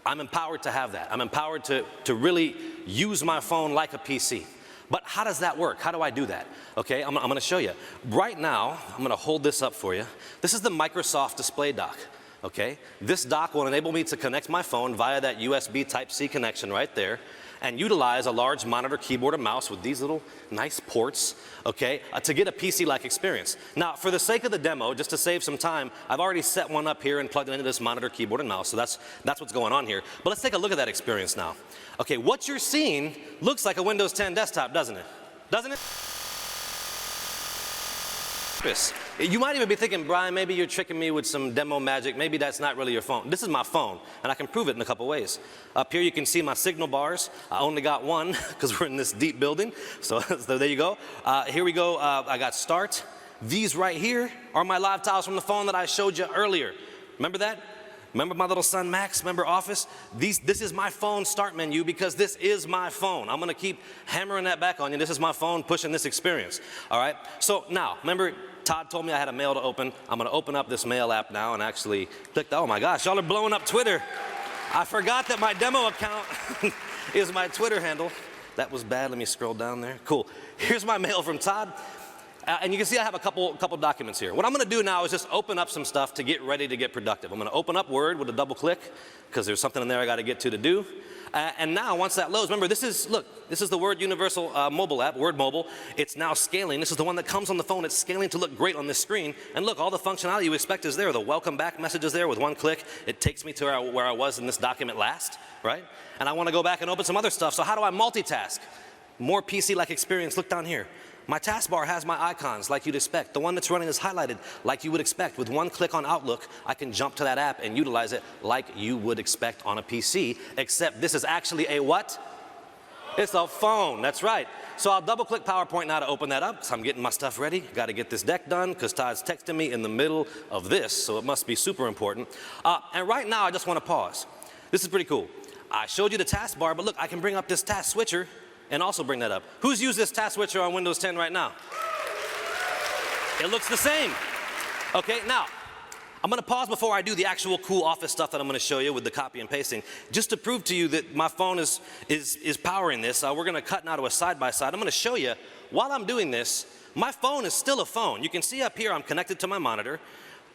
I'm empowered to have that. I'm empowered to really use my phone like a PC. But how does that work? How do I do that? Okay, I'm gonna show you. Right now, I'm gonna hold this up for you. This is the Microsoft Display Dock, okay? This dock will enable me to connect my phone via that USB Type-C connection right there and utilize a large monitor, keyboard, and mouse with these little nice ports, okay, to get a PC-like experience. Now, for the sake of the demo, just to save some time, I've already set one up here and plugged it into this monitor, keyboard, and mouse, so that's what's going on here. But let's take a look at that experience now. Okay, what you're seeing looks like a Windows 10 desktop, doesn't it? Doesn't it? You might even be thinking, Brian, maybe you're tricking me with some demo magic. Maybe that's not really your phone. This is my phone, and I can prove it in a couple ways. Up here, you can see my signal bars. I only got one because we're in this deep building. So there you go. Here we go. I got start. These right here are my live tiles from the phone that I showed you earlier. Remember that? Remember my little son Max? Remember Office? This is my phone start menu because this is my phone. I'm gonna keep hammering that back on you. This is my phone pushing this experience, all right? So now, remember Todd told me I had a mail to open. I'm gonna open up this mail app now and actually click, oh my gosh, y'all are blowing up Twitter. I forgot that my demo account is my Twitter handle. That was bad, let me scroll down there. Cool, here's my mail from Todd. And you can see I have a couple documents here. What I'm gonna do now is just open up some stuff to get ready to get productive. I'm gonna open up Word with a double click because there's something in there I gotta get to do. And now once that loads, remember this is the Word Universal mobile app, Word Mobile. It's now scaling. This is the one that comes on the phone. It's scaling to look great on this screen. And look, all the functionality you expect is there. The welcome back message is there with one click. It takes me to where I was in this document last, right? And I wanna go back and open some other stuff. So how do I multitask? More PC-like experience, look down here. My taskbar has my icons like you'd expect. The one that's running is highlighted like you would expect. With one click on Outlook, I can jump to that app and utilize it like you would expect on a PC, except this is actually a what? It's a phone, that's right. So I'll double click PowerPoint now to open that up because I'm getting my stuff ready. Got to get this deck done because Todd's texting me in the middle of this, so it must be super important. And right now I just want to pause. This is pretty cool. I showed you the taskbar, but look, I can bring up this task switcher and also bring that up. Who's used this task switcher on Windows 10 right now? It looks the same. Okay, now, I'm gonna pause before I do the actual cool office stuff that I'm gonna show you with the copy and pasting, just to prove to you that my phone is powering this. We're gonna cut now to a side-by-side. I'm gonna show you, while I'm doing this, my phone is still a phone. You can see up here I'm connected to my monitor,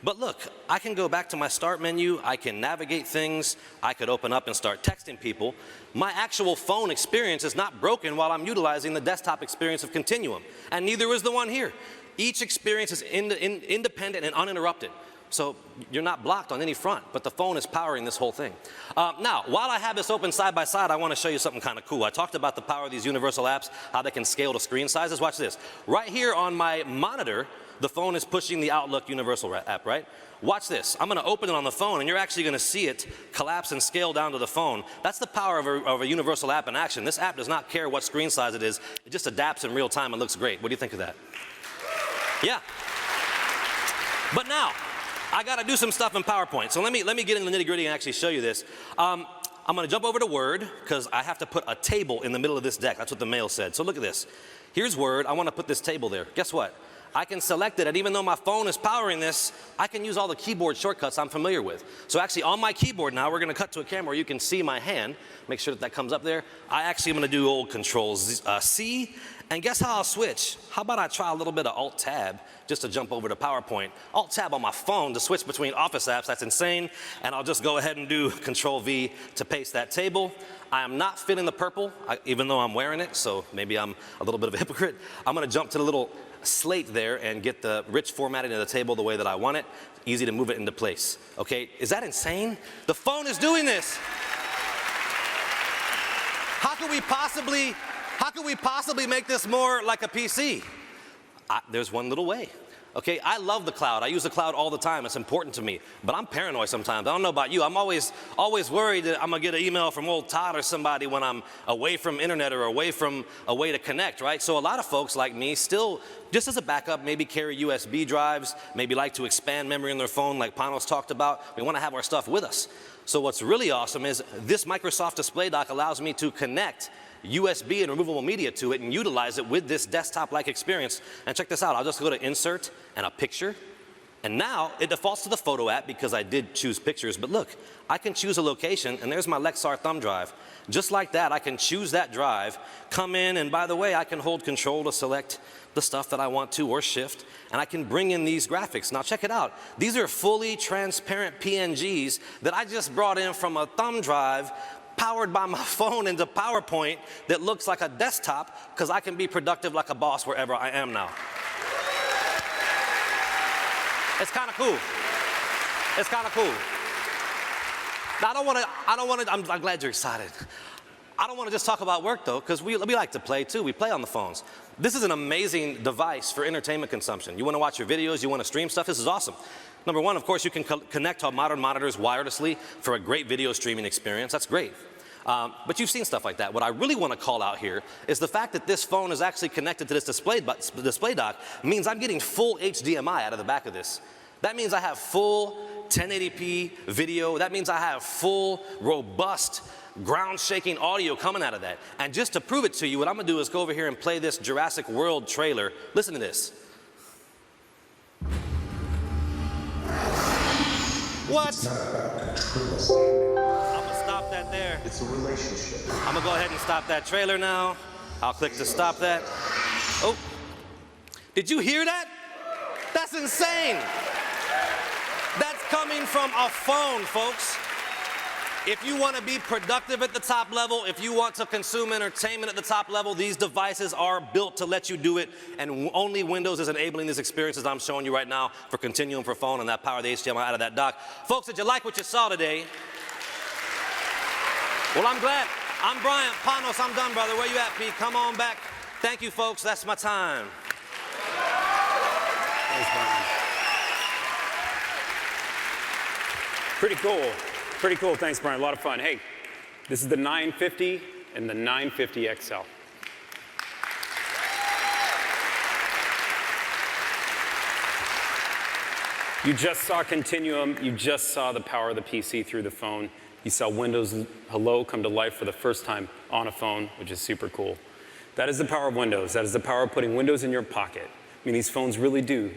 but look, I can go back to my start menu, I can navigate things, I could open up and start texting people. My actual phone experience is not broken while I'm utilizing the desktop experience of Continuum, and neither is the one here. Each experience is independent and uninterrupted. So you're not blocked on any front, but the phone is powering this whole thing. Now, while I have this open side by side, I want to show you something kind of cool. I talked about the power of these universal apps, how they can scale to screen sizes. Watch this. Right here on my monitor, the phone is pushing the Outlook universal app, right? Watch this. I'm going to open it on the phone, and you're actually going to see it collapse and scale down to the phone. That's the power of a universal app in action. This app does not care what screen size it is. It just adapts in real time and looks great. What do you think of that? Yeah. But now, I got to do some stuff in PowerPoint. So let me get in the nitty-gritty and actually show you this. I'm going to jump over to Word because I have to put a table in the middle of this deck. That's what the mail said. So look at this. Here's Word. I want to put this table there. Guess what? I can select it, and even though my phone is powering this, I can use all the keyboard shortcuts I'm familiar with. So actually on my keyboard now, we're going to cut to a camera where you can see my hand. Make sure that comes up there. I actually am going to do old Control-C, and guess how I'll switch? How about I try a little bit of Alt-Tab just to jump over to PowerPoint. Alt-Tab on my phone to switch between Office apps, that's insane. And I'll just go ahead and do Control-V to paste that table. I am not fitting the purple, even though I'm wearing it, so maybe I'm a little bit of a hypocrite. I'm going to jump to the little slate there and get the rich formatting of the table the way that I want it. Easy to move it into place. Okay, is that insane? The phone is doing this. How could we possibly make this more like a PC? There's one little way. Okay, I love the cloud. I use the cloud all the time. It's important to me. But I'm paranoid sometimes. I don't know about you. I'm always worried that I'm gonna get an email from old Todd or somebody when I'm away from internet or away from a way to connect, right? So a lot of folks like me still, just as a backup, maybe carry USB drives, maybe like to expand memory on their phone like Panos talked about. We wanna have our stuff with us. So what's really awesome is this Microsoft Display Dock allows me to connect USB and removable media to it and utilize it with this desktop-like experience. And check this out, I'll just go to Insert and a picture. And now it defaults to the photo app because I did choose pictures, but look, I can choose a location and there's my Lexar thumb drive. Just like that, I can choose that drive, come in, and by the way, I can hold Control to select the stuff that I want to or Shift, and I can bring in these graphics. Now check it out. These are fully transparent PNGs that I just brought in from a thumb drive powered by my phone into PowerPoint that looks like a desktop because I can be productive like a boss wherever I am now. It's kind of cool. It's kind of cool. Now I'm glad you're excited. I don't want to just talk about work though, because we like to play too. We play on the phones. This is an amazing device for entertainment consumption. You want to watch your videos, you want to stream stuff, this is awesome. Number one, of course, you can connect to modern monitors wirelessly for a great video streaming experience. That's great. But you've seen stuff like that. What I really want to call out here is the fact that this phone is actually connected to this display dock means I'm getting full HDMI out of the back of this. That means I have full 1080p video. That means I have full, robust, ground-shaking audio coming out of that. And just to prove it to you, what I'm going to do is go over here and play this Jurassic World trailer. Listen to this. What? It's not about control. I'm gonna stop that there. It's a relationship. I'm gonna go ahead and stop that trailer now. I'll click to stop that. Oh, did you hear that? That's insane. That's coming from a phone, folks. If you want to be productive at the top level, if you want to consume entertainment at the top level, these devices are built to let you do it, and only Windows is enabling these experiences I'm showing you right now for Continuum for phone and that power of the HDMI out of that dock. Folks, did you like what you saw today? Well, I'm glad. I'm Brian. Panos, I'm done, brother. Where you at, Pete? Come on back. Thank you, folks. That's my time. Thanks, Brian. Pretty cool. Pretty cool. Thanks, Brian. A lot of fun. Hey, this is the 950 and the 950 XL. You just saw Continuum. You just saw the power of the PC through the phone. You saw Windows Hello come to life for the first time on a phone, which is super cool. That is the power of Windows. That is the power of putting Windows in your pocket. I mean, these phones really do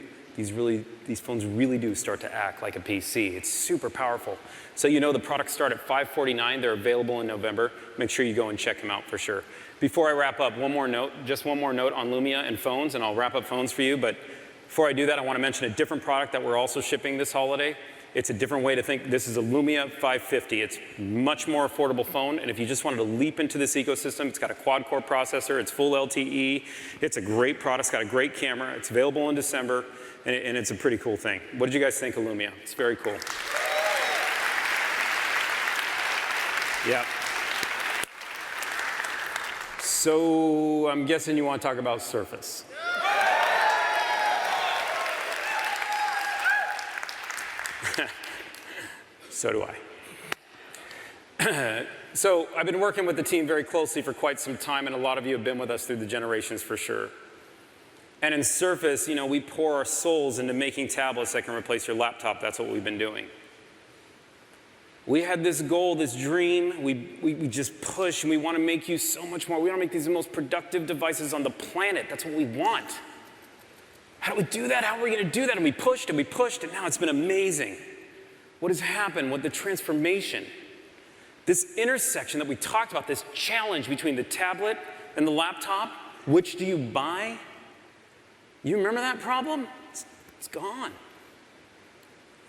These phones really do start to act like a PC. It's super powerful. So you know the products start at $549. They're available in November. Make sure you go and check them out for sure. Before I wrap up, just one more note on Lumia and phones, and I'll wrap up phones for you. But before I do that, I want to mention a different product that we're also shipping this holiday. It's a different way to think. This is a Lumia 550. It's much more affordable phone, and if you just wanted to leap into this ecosystem, it's got a quad-core processor, it's full LTE, it's a great product, it's got a great camera, it's available in December, and it's a pretty cool thing. What did you guys think of Lumia? It's very cool. Yeah. So I'm guessing you want to talk about Surface. So do I. So I've been working with the team very closely for quite some time, and a lot of you have been with us through the generations for sure. And in Surface, you know, we pour our souls into making tablets that can replace your laptop. That's what we've been doing. We had this goal, this dream. We just push, and we want to make you so much more. We want to make these the most productive devices on the planet. That's what we want. How do we do that? How are we going to do that? And we pushed, and now it's been amazing. What has happened with the transformation? This intersection that we talked about, this challenge between the tablet and the laptop, which do you buy? You remember that problem? It's gone.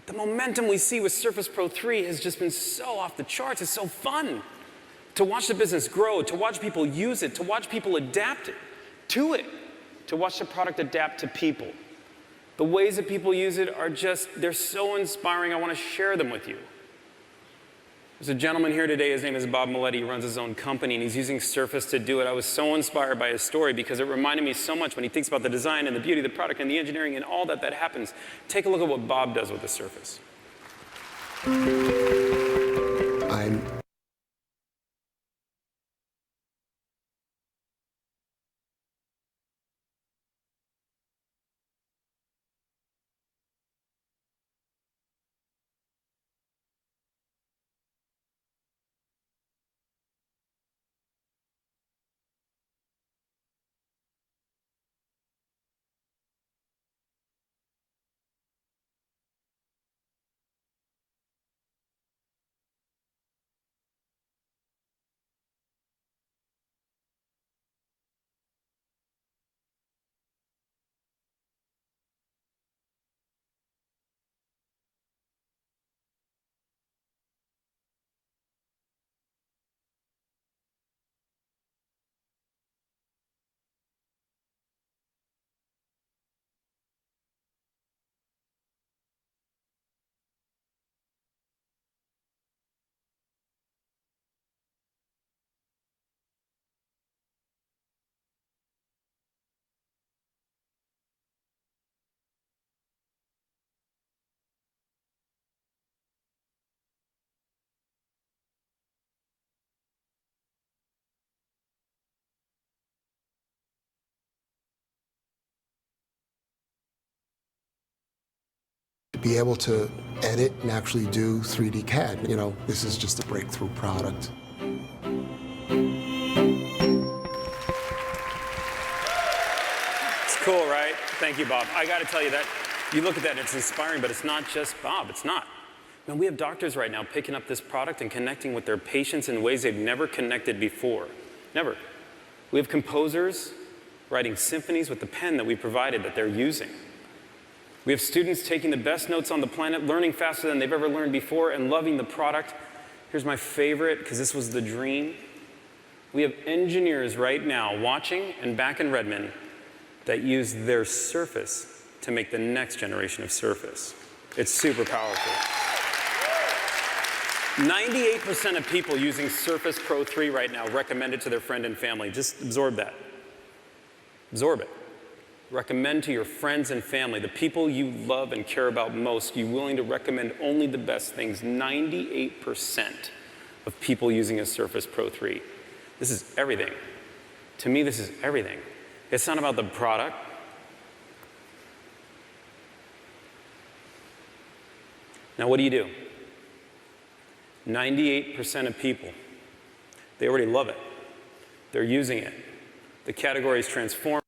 The momentum we see with Surface Pro 3 has just been so off the charts. It's so fun to watch the business grow, to watch people use it, to watch people adapt to it, to watch the product adapt to people. The ways that people use it are just, they're so inspiring. I want to share them with you. There's a gentleman here today, his name is Bob Maletti. He runs his own company, and he's using Surface to do it. I was so inspired by his story because it reminded me so much when he thinks about the design and the beauty of the product and the engineering and all that happens. Take a look at what Bob does with the Surface. Be able to edit and actually do 3D CAD. You know, this is just a breakthrough product. It's cool, right? Thank you, Bob. I got to tell you that you look at that and it's inspiring, but it's not just Bob. It's not. Man, we have doctors right now picking up this product and connecting with their patients in ways they've never connected before. Never. We have composers writing symphonies with the pen that we provided that they're using. We have students taking the best notes on the planet, learning faster than they've ever learned before, and loving the product. Here's my favorite, because this was the dream. We have engineers right now watching and back in Redmond that use their Surface to make the next generation of Surface. It's super powerful. 98% of people using Surface Pro 3 right now recommend it to their friend and family. Just absorb that. Absorb it. Recommend to your friends and family, the people you love and care about most, you're willing to recommend only the best things. 98% of people using a Surface Pro 3. This is everything. To me, this is everything. It's not about the product. Now, what do? 98% of people, they already love it. They're using it. The category is transformed.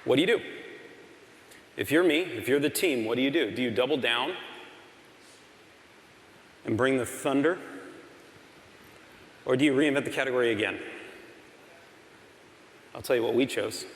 what do you do? If you're me, if you're the team, what do you do? Do you double down and bring the thunder? Or do you reinvent the category again? I'll tell you what we chose.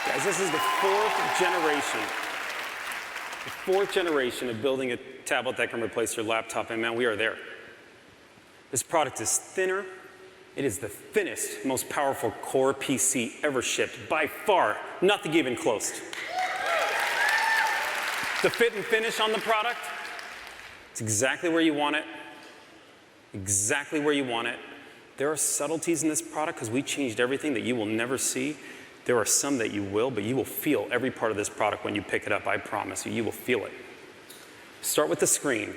Guys, this is the fourth generation of building a tablet that can replace your laptop, and man, we are there. This product is thinner. It is the thinnest, most powerful Core PC ever shipped, by far, nothing even close. The fit and finish on the product, it's exactly where you want it, exactly where you want it. There are subtleties in this product because we changed everything that you will never see. There are some that you will, but you will feel every part of this product when you pick it up. I promise you, you will feel it. Start with the screen.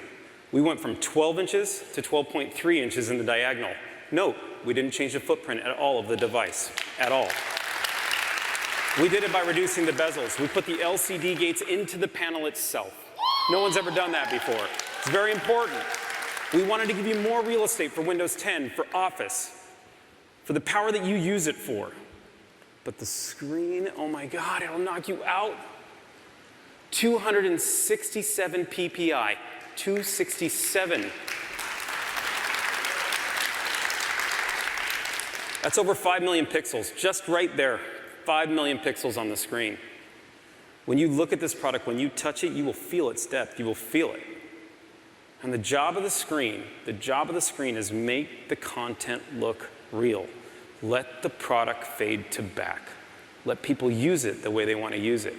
We went from 12 inches to 12.3 inches in the diagonal. Note, we didn't change the footprint at all of the device, at all. We did it by reducing the bezels. We put the LCD gates into the panel itself. No one's ever done that before. It's very important. We wanted to give you more real estate for Windows 10, for Office, for the power that you use it for. But the screen, oh my God, it'll knock you out. 267 PPI, 267. That's over 5 million pixels, just right there, 5 million pixels on the screen. When you look at this product, when you touch it, you will feel its depth, you will feel it. And the job of the screen is make the content look real. Let the product fade to back. Let people use it the way they want to use it.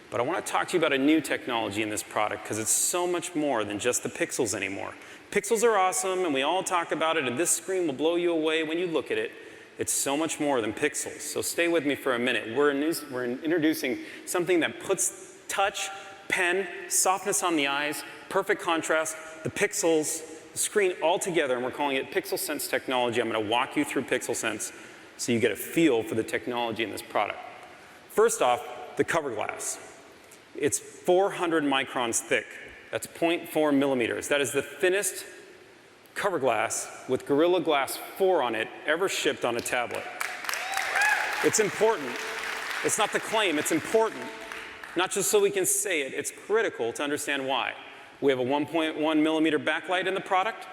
But I want to talk to you about a new technology in this product because it's so much more than just the pixels anymore. Pixels are awesome and we all talk about it, and this screen will blow you away when you look at it. It's so much more than pixels. So stay with me for a minute. We're introducing something that puts touch, pen, softness on the eyes, perfect contrast, the pixels, the screen all together, and we're calling it Pixel Sense technology. I'm going to walk you through Pixel Sense so you get a feel for the technology in this product. First off, the cover glass. It's 400 microns thick. That's 0.4 millimeters. That is the thinnest cover glass with Gorilla Glass 4 on it ever shipped on a tablet. It's important. It's not the claim, it's important. Not just so we can say it, it's critical to understand why. We have a 1.1 millimeter backlight in the product.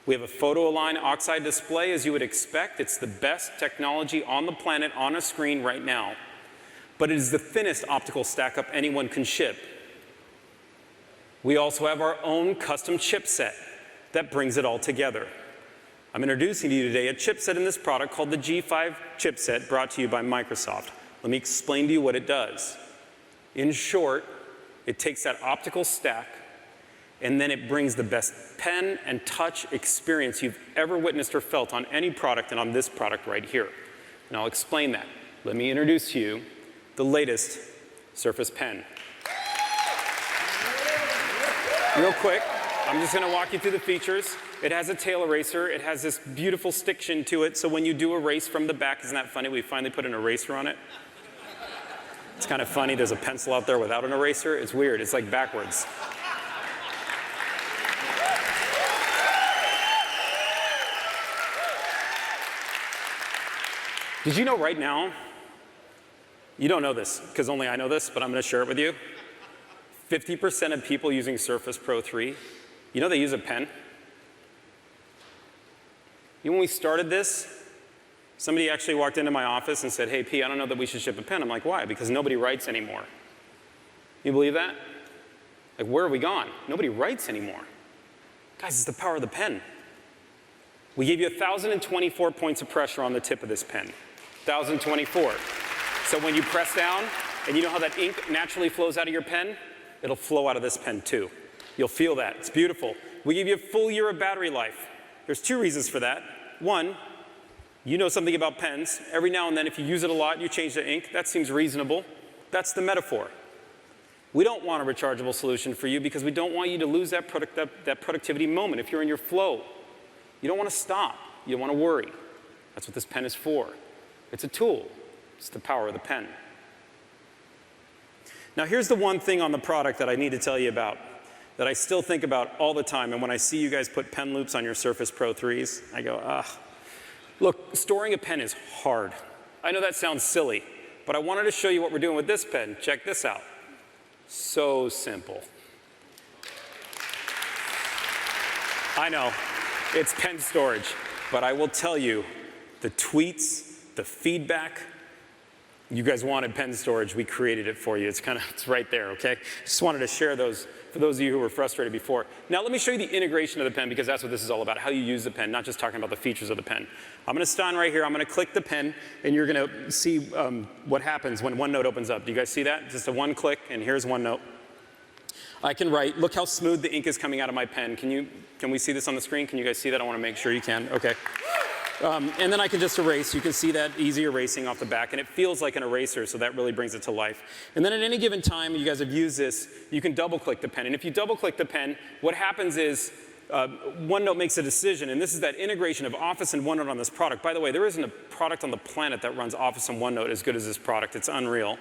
We have a photo-aligned oxide display, as you would expect. It's the best technology on the planet on a screen right now. But it is the thinnest optical stack-up anyone can ship. We also have our own custom chipset that brings it all together. I'm introducing to you today a chipset in this product called the G5 chipset, brought to you by Microsoft. Let me explain to you what it does. In short, it takes that optical stack and then it brings the best pen and touch experience you've ever witnessed or felt on any product and on this product right here. And I'll explain that. Let me introduce to you the latest Surface Pen. Real quick, I'm just going to walk you through the features. It has a tail eraser. It has this beautiful stiction to it, so when you do erase from the back, isn't that funny? We finally put an eraser on it. It's kind of funny. There's a pencil out there without an eraser. It's weird. It's like backwards. Did you know right now, you don't know this because only I know this, but I'm going to share it with you. 50% of people using Surface Pro 3, you know they use a pen? You know, when we started this, somebody actually walked into my office and said, hey, P, I don't know that we should ship a pen. I'm like, why? Because nobody writes anymore. You believe that? Like, where have we gone? Nobody writes anymore. Guys, it's the power of the pen. We gave you 1,024 points of pressure on the tip of this pen. 1,024. So when you press down, and you know how that ink naturally flows out of your pen? It'll flow out of this pen too. You'll feel that. It's beautiful. We give you a full year of battery life. There's 2 reasons for that. 1, you know something about pens. Every now and then, if you use it a lot, you change the ink. That seems reasonable. That's the metaphor. We don't want a rechargeable solution for you because we don't want you to lose that productivity moment. If you're in your flow, you don't want to stop. You don't want to worry. That's what this pen is for. It's a tool. It's the power of the pen. Now, here's the one thing on the product that I need to tell you about that I still think about all the time. And when I see you guys put pen loops on your Surface Pro 3s, I go, ah. Look, storing a pen is hard. I know that sounds silly, but I wanted to show you what we're doing with this pen. Check this out. So simple. I know, it's pen storage, but I will tell you, the tweets, the feedback, you guys wanted pen storage, we created it for you. It's right there, okay? Just wanted to share those for those of you who were frustrated before. Now let me show you the integration of the pen because that's what this is all about, how you use the pen, not just talking about the features of the pen. I'm gonna stand right here, I'm gonna click the pen, and you're gonna see what happens when OneNote opens up. Do you guys see that? Just a 1 click, and here's OneNote. I can write, look how smooth the ink is coming out of my pen. Can we see this on the screen? Can you guys see that? I wanna make sure you can, okay. And then I can just erase. You can see that easy erasing off the back, and it feels like an eraser, so that really brings it to life. And then at any given time, you guys have used this, you can double-click the pen. And if you double-click the pen, what happens is OneNote makes a decision, and this is that integration of Office and OneNote on this product. By the way, there isn't a product on the planet that runs Office and OneNote as good as this product. It's unreal.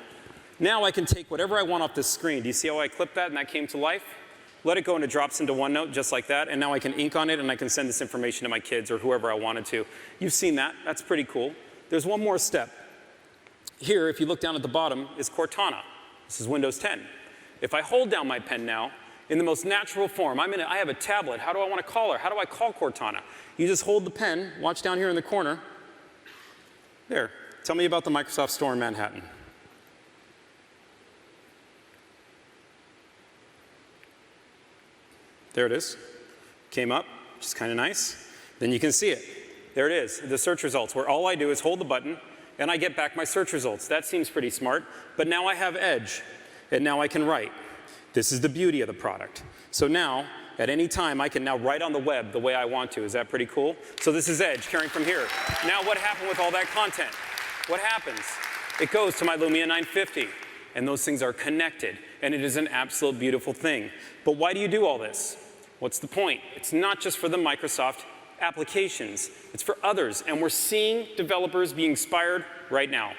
Now I can take whatever I want off this screen. Do you see how I clipped that and that came to life? Let it go and it drops into OneNote just like that, and now I can ink on it and I can send this information to my kids or whoever I wanted to. You've seen that. That's pretty cool. There's one more step. Here, if you look down at the bottom, is Cortana. This is Windows 10. If I hold down my pen now, in the most natural form, I have a tablet. How do I want to call her? How do I call Cortana? You just hold the pen, watch down here in the corner. There. Tell me about the Microsoft Store in Manhattan. There it is. Came up, which is kind of nice. Then you can see it. There it is, the search results, where all I do is hold the button and I get back my search results. That seems pretty smart, but now I have Edge, and now I can write. This is the beauty of the product. So now, at any time, I can now write on the web the way I want to. Is that pretty cool? So this is Edge, carrying from here. Now what happened with all that content? What happens? It goes to my Lumia 950, and those things are connected, and it is an absolute beautiful thing. But why do you do all this? What's the point? It's not just for the Microsoft applications, it's for others, and we're seeing developers be inspired right now.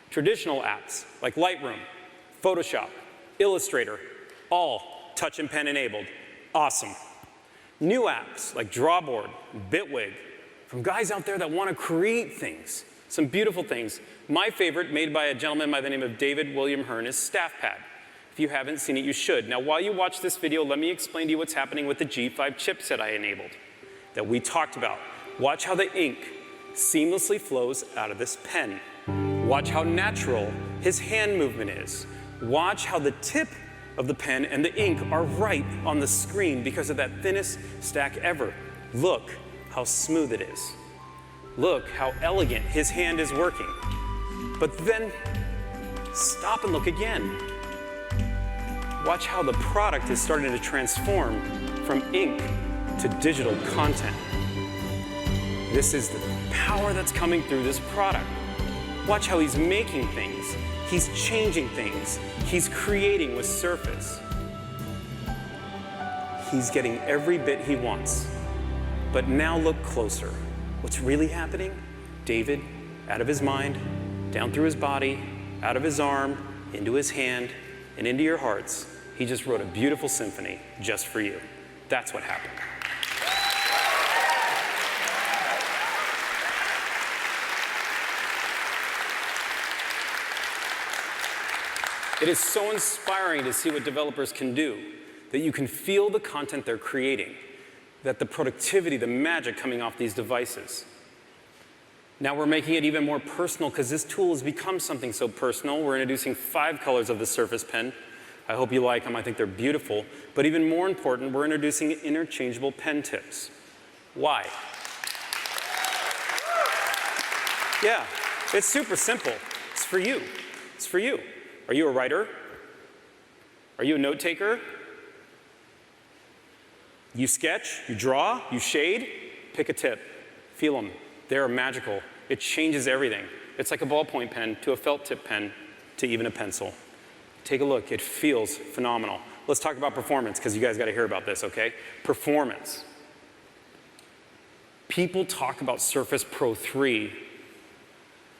Traditional apps like Lightroom, Photoshop, Illustrator, all touch and pen enabled. Awesome. New apps like Drawboard, Bitwig, from guys out there that want to create things, some beautiful things. My favorite, made by a gentleman by the name of David William Hearn, is StaffPad. If you haven't seen it, you should. Now, while you watch this video, let me explain to you what's happening with the G5 chipset I enabled that we talked about. Watch how the ink seamlessly flows out of this pen. Watch how natural his hand movement is. Watch how the tip of the pen and the ink are right on the screen because of that thinnest stack ever. Look how smooth it is. Look how elegant his hand is working. But then stop and look again. Watch how the product is starting to transform from ink to digital content. This is the power that's coming through this product. Watch how he's making things. He's changing things. He's creating with Surface. He's getting every bit he wants. But now look closer. What's really happening? David, out of his mind, down through his body, out of his arm, into his hand, and into your hearts, he just wrote a beautiful symphony just for you. That's what happened. It is so inspiring to see what developers can do, that you can feel the content they're creating, that the productivity, the magic coming off these devices. Now we're making it even more personal because this tool has become something so personal. We're introducing 5 colors of the Surface Pen. I hope you like them. I think they're beautiful. But even more important, we're introducing interchangeable pen tips. Why? Yeah, it's super simple. It's for you. It's for you. Are you a writer? Are you a note taker? You sketch, you draw, you shade? Pick a tip. Feel them. They're magical. It changes everything. It's like a ballpoint pen to a felt tip pen to even a pencil. Take a look. It feels phenomenal. Let's talk about performance because you guys got to hear about this, okay? Performance. People talk about Surface Pro 3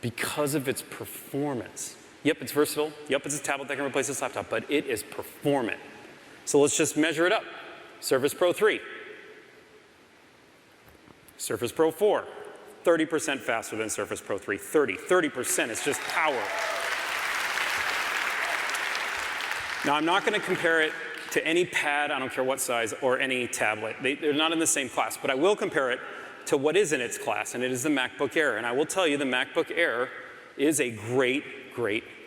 because of its performance. Yep, it's versatile. Yep, it's a tablet that can replace this laptop, but it is performant. So let's just measure it up. Surface Pro 3. Surface Pro 4. 30% faster than Surface Pro 3. 30% is just power. Now, I'm not going to compare it to any pad, I don't care what size, or any tablet. They're not in the same class, but I will compare it to what is in its class, and it is the MacBook Air. And I will tell you, the MacBook Air is a great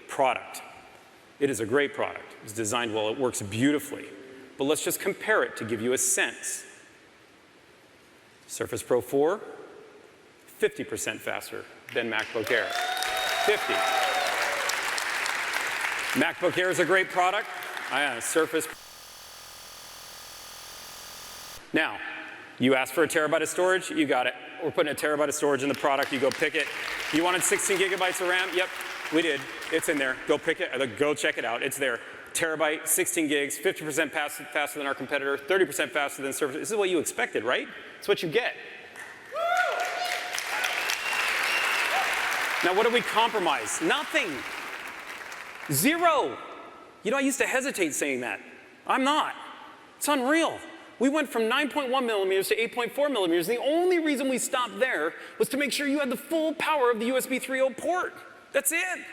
product. It is a great product. It's designed well. It works beautifully. But let's just compare it to give you a sense. Surface Pro 4, 50% faster than MacBook Air. 50. MacBook Air is a great product. Surface. Now, you asked for a terabyte of storage, you got it. We're putting a terabyte of storage in the product. You go pick it. You wanted 16 gigabytes of RAM? Yep, we did. It's in there. Go pick it. Go check it out. It's there. Terabyte, 16 gigs, 50% faster than our competitor, 30% faster than Surface. This is what you expected, right? It's what you get. Now, what did we compromise? Nothing. Zero. You know, I used to hesitate saying that. I'm not. It's unreal. We went from 9.1 millimeters to 8.4 millimeters. The only reason we stopped there was to make sure you had the full power of the USB 3.0 port. That's it.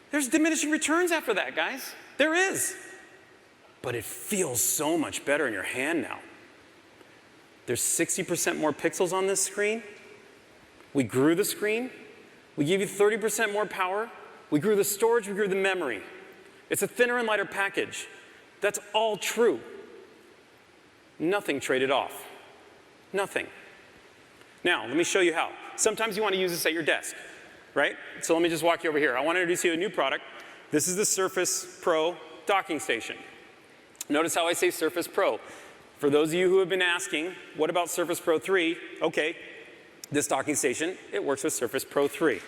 There's diminishing returns after that, guys. There is. But it feels so much better in your hand now. There's 60% more pixels on this screen. We grew the screen. We gave you 30% more power. We grew the storage. We grew the memory. It's a thinner and lighter package. That's all true. Nothing traded off. Nothing. Now, let me show you how. Sometimes you want to use this at your desk, right? So let me just walk you over here. I want to introduce you to a new product. This is the Surface Pro docking station. Notice how I say Surface Pro. For those of you who have been asking, what about Surface Pro 3? Okay, this docking station, it works with Surface Pro 3.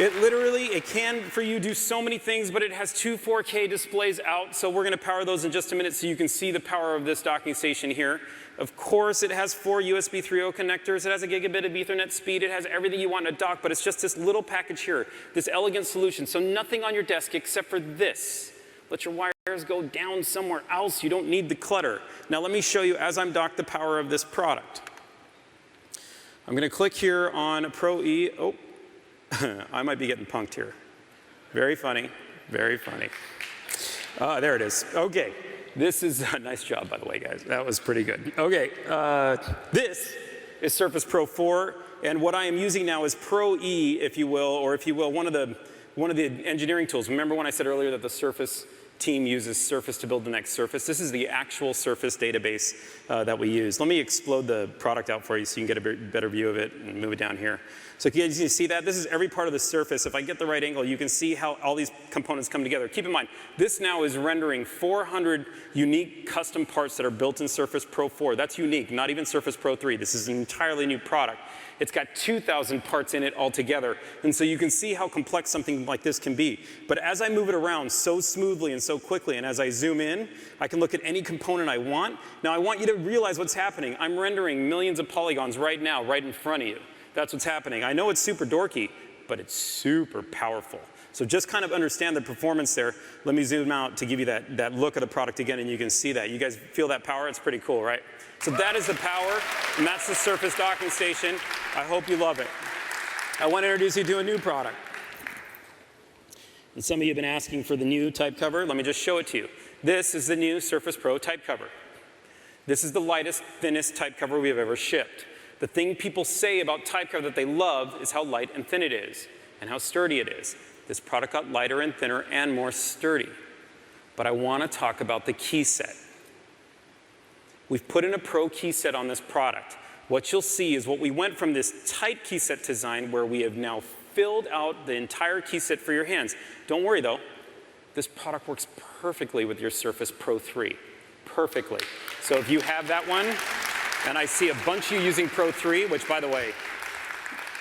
It can, for you, do so many things, but it has 2 4K displays out, so we're going to power those in just a minute so you can see the power of this docking station here. Of course, it has 4 USB 3.0 connectors. It has a gigabit of Ethernet speed. It has everything you want in a dock, but it's just this little package here, this elegant solution. So nothing on your desk except for this. Let your wires go down somewhere else. You don't need the clutter. Now let me show you, as I'm docked, the power of this product. I'm going to click here on Pro E. Oh. I might be getting punked here. Very funny, very funny. There it is. Okay, this is a nice job, by the way, guys. That was pretty good. Okay, this is Surface Pro 4, and what I am using now is Pro E, if you will, or if you will, one of the engineering tools. Remember when I said earlier that the Surface team uses Surface to build the next Surface? This is the actual Surface database that we use. Let me explode the product out for you so you can get a better view of it and move it down here. So you can see that? This is every part of the Surface. If I get the right angle, you can see how all these components come together. Keep in mind, this now is rendering 400 unique custom parts that are built in Surface Pro 4. That's unique, not even Surface Pro 3. This is an entirely new product. It's got 2,000 parts in it altogether. And so you can see how complex something like this can be. But as I move it around so smoothly and so so quickly. And as I zoom in, I can look at any component I want. Now I want you to realize what's happening. I'm rendering millions of polygons right now, right in front of you. That's what's happening. I know it's super dorky, but it's super powerful. So just kind of understand the performance there. Let me zoom out to give you that look of the product again, and you can see that. You guys feel that power? It's pretty cool, right? So that is the power, and that's the Surface Docking Station. I hope you love it. I want to introduce you to a new product. And some of you have been asking for the new type cover. Let me just show it to you. This is the new Surface Pro type cover. This is the lightest, thinnest type cover we have ever shipped. The thing people say about type cover that they love is how light and thin it is, and how sturdy it is. This product got lighter and thinner and more sturdy. But I want to talk about the key set. We've put in a Pro key set on this product. What you'll see is what we went from this tight key set design where we have now filled out the entire key set for your hands. Don't worry though, this product works perfectly with your Surface Pro 3. Perfectly. So if you have that one, and I see a bunch of you using Pro 3, which by the way,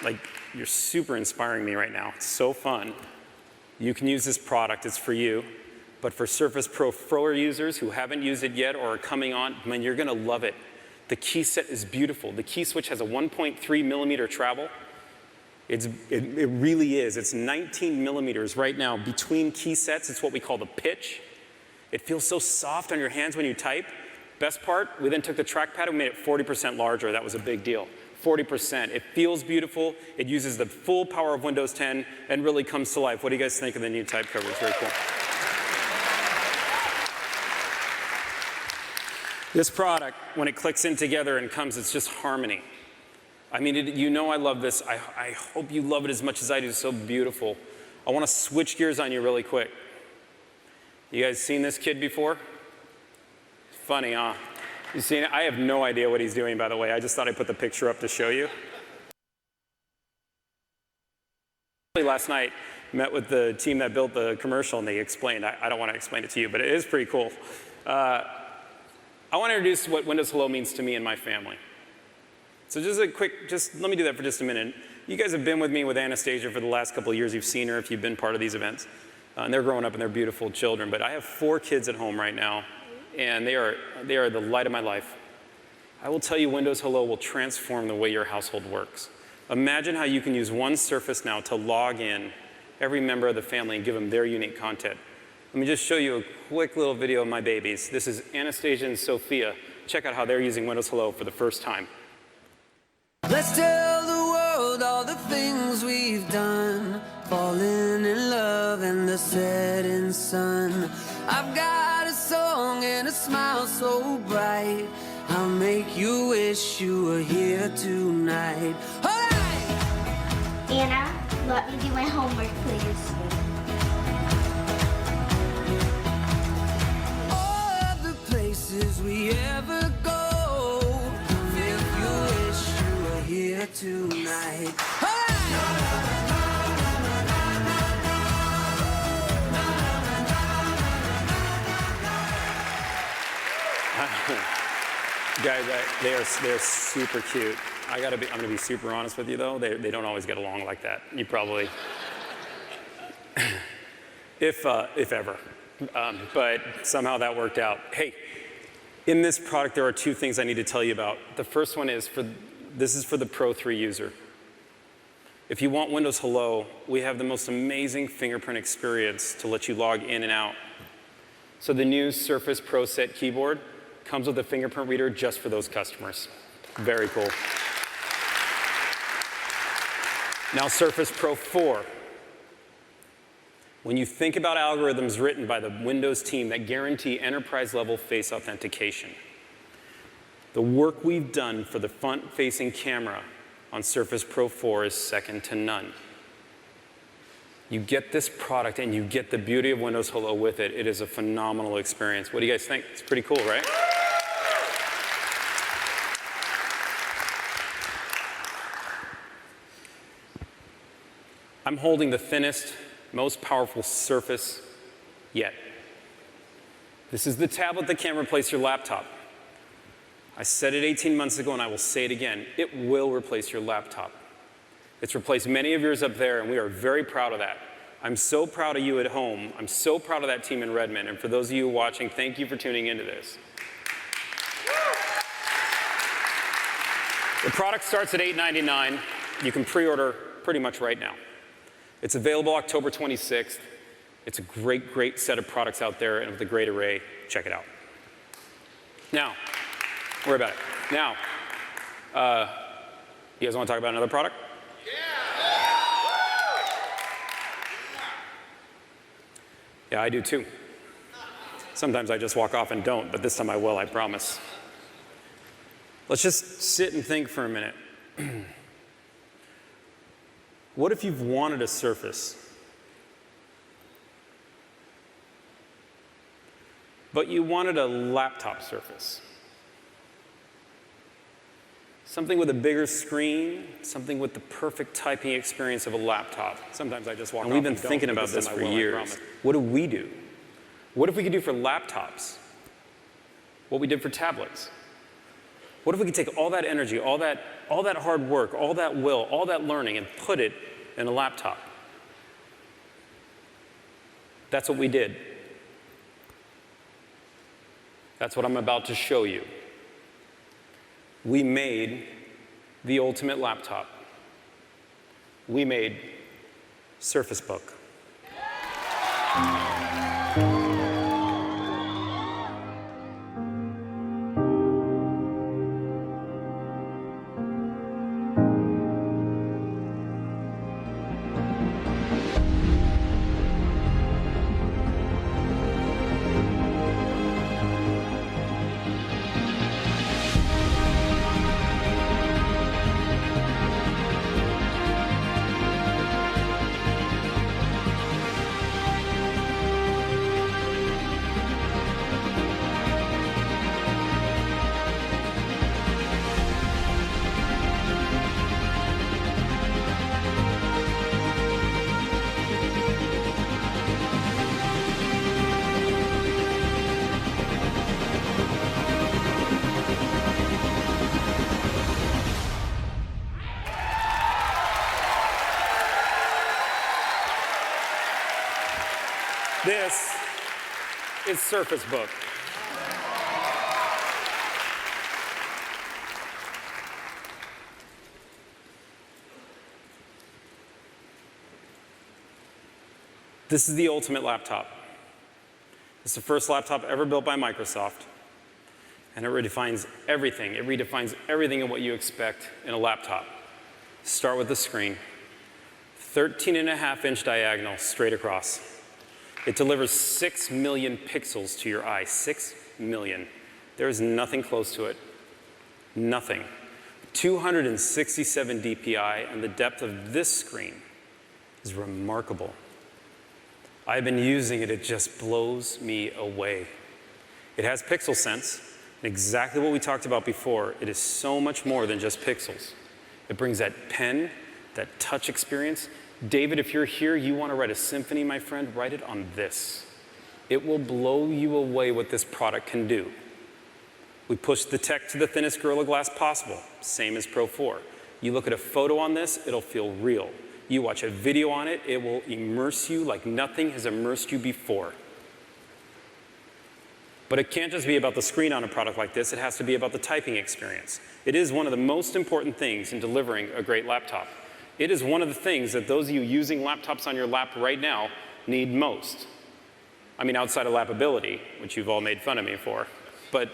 like, you're super inspiring me right now. It's so fun. You can use this product, it's for you. But for Surface Pro 4 users who haven't used it yet or are coming on, man, you're gonna love it. The key set is beautiful. The key switch has a 1.3 millimeter travel. It really is. It's 19 millimeters right now between key sets. It's what we call the pitch. It feels so soft on your hands when you type. Best part, we then took the trackpad and made it 40% larger. That was a big deal. 40%. It feels beautiful. It uses the full power of Windows 10 and really comes to life. What do you guys think of the new type cover? It's very cool. This product, when it clicks in together and comes, it's just harmony. I mean, you know I love this. I hope you love it as much as I do. It's so beautiful. I want to switch gears on you really quick. You guys seen this kid before? Funny, huh? You seen it? I have no idea what he's doing, by the way. I just thought I'd put the picture up to show you. Last night, met with the team that built the commercial, and they explained. I don't want to explain it to you, but it is pretty cool. I want to introduce what Windows Hello means to me and my family. So just a quick, let me do that for just a minute. You guys have been with me with Anastasia for the last couple of years. You've seen her if you've been part of these events. And they're growing up and they're beautiful children. But I have 4 kids at home right now, and they are the light of my life. I will tell you, Windows Hello will transform the way your household works. Imagine how you can use one Surface now to log in every member of the family and give them their unique content. Let me just show you a quick little video of my babies. This is Anastasia and Sophia. Check out how they're using Windows Hello for the first time. Let's tell the world all the things we've done, falling in love in the setting sun. I've got a song and a smile so bright, I'll make you wish you were here tonight. All right! Anna, let me do my homework, please. All of the places we ever go, if you wish you were here tonight. All right! Guys, they are super cute. I'm gonna be super honest with you though. They don't always get along like that. You probably, if ever, but somehow that worked out. Hey, in this product there are 2 things I need to tell you about. The first one is this is for the Pro 3 user. If you want Windows Hello, we have the most amazing fingerprint experience to let you log in and out. So the new Surface Pro Set keyboard comes with a fingerprint reader just for those customers. Very cool. Now Surface Pro 4. When you think about algorithms written by the Windows team that guarantee enterprise-level face authentication, the work we've done for the front-facing camera on Surface Pro 4 is second to none. You get this product and you get the beauty of Windows Hello with it. It is a phenomenal experience. What do you guys think? It's pretty cool, right? I'm holding the thinnest, most powerful Surface yet. This is the tablet that can replace your laptop. I said it 18 months ago and I will say it again. It will replace your laptop. It's replaced many of yours up there and we are very proud of that. I'm so proud of you at home. I'm so proud of that team in Redmond. And for those of you watching, thank you for tuning into this. The product starts at $8.99. You can pre-order pretty much right now. It's available October 26th. It's a great, great set of products out there and with a great array. Check it out. Now, don't worry about it. Now, you guys want to talk about another product? Yeah, I do too. Sometimes I just walk off and don't, but this time I will, I promise. Let's just sit and think for a minute. What if you've wanted a Surface, but you wanted a laptop Surface? Something with a bigger screen, something with the perfect typing experience of a laptop. Sometimes I just walk off and don't. We've been thinking about this for years. What do we do? What if we could do for laptops what we did for tablets? What if we could take all that energy, all that hard work, all that will, all that learning, and put it in a laptop? That's what we did. That's what I'm about to show you. We made the ultimate laptop. We made Surface Book. This is Surface Book. This is the ultimate laptop. It's the first laptop ever built by Microsoft, and it redefines everything. It redefines everything in what you expect in a laptop. Start with the screen. 13.5-inch diagonal straight across. It delivers 6 million pixels to your eye. 6 million. There is nothing close to it. Nothing. 267 DPI, and the depth of this screen is remarkable. I've been using it. It just blows me away. It has Pixel Sense, and exactly what we talked about before. It is so much more than just pixels. It brings that pen, that touch experience. David, if you're here, you want to write a symphony, my friend, write it on this. It will blow you away what this product can do. We push the tech to the thinnest Gorilla Glass possible, same as Pro 4. You look at a photo on this, it'll feel real. You watch a video on it, it will immerse you like nothing has immersed you before. But it can't just be about the screen on a product like this, it has to be about the typing experience. It is one of the most important things in delivering a great laptop. It is one of the things that those of you using laptops on your lap right now need most. I mean, outside of lappability, which you've all made fun of me for, but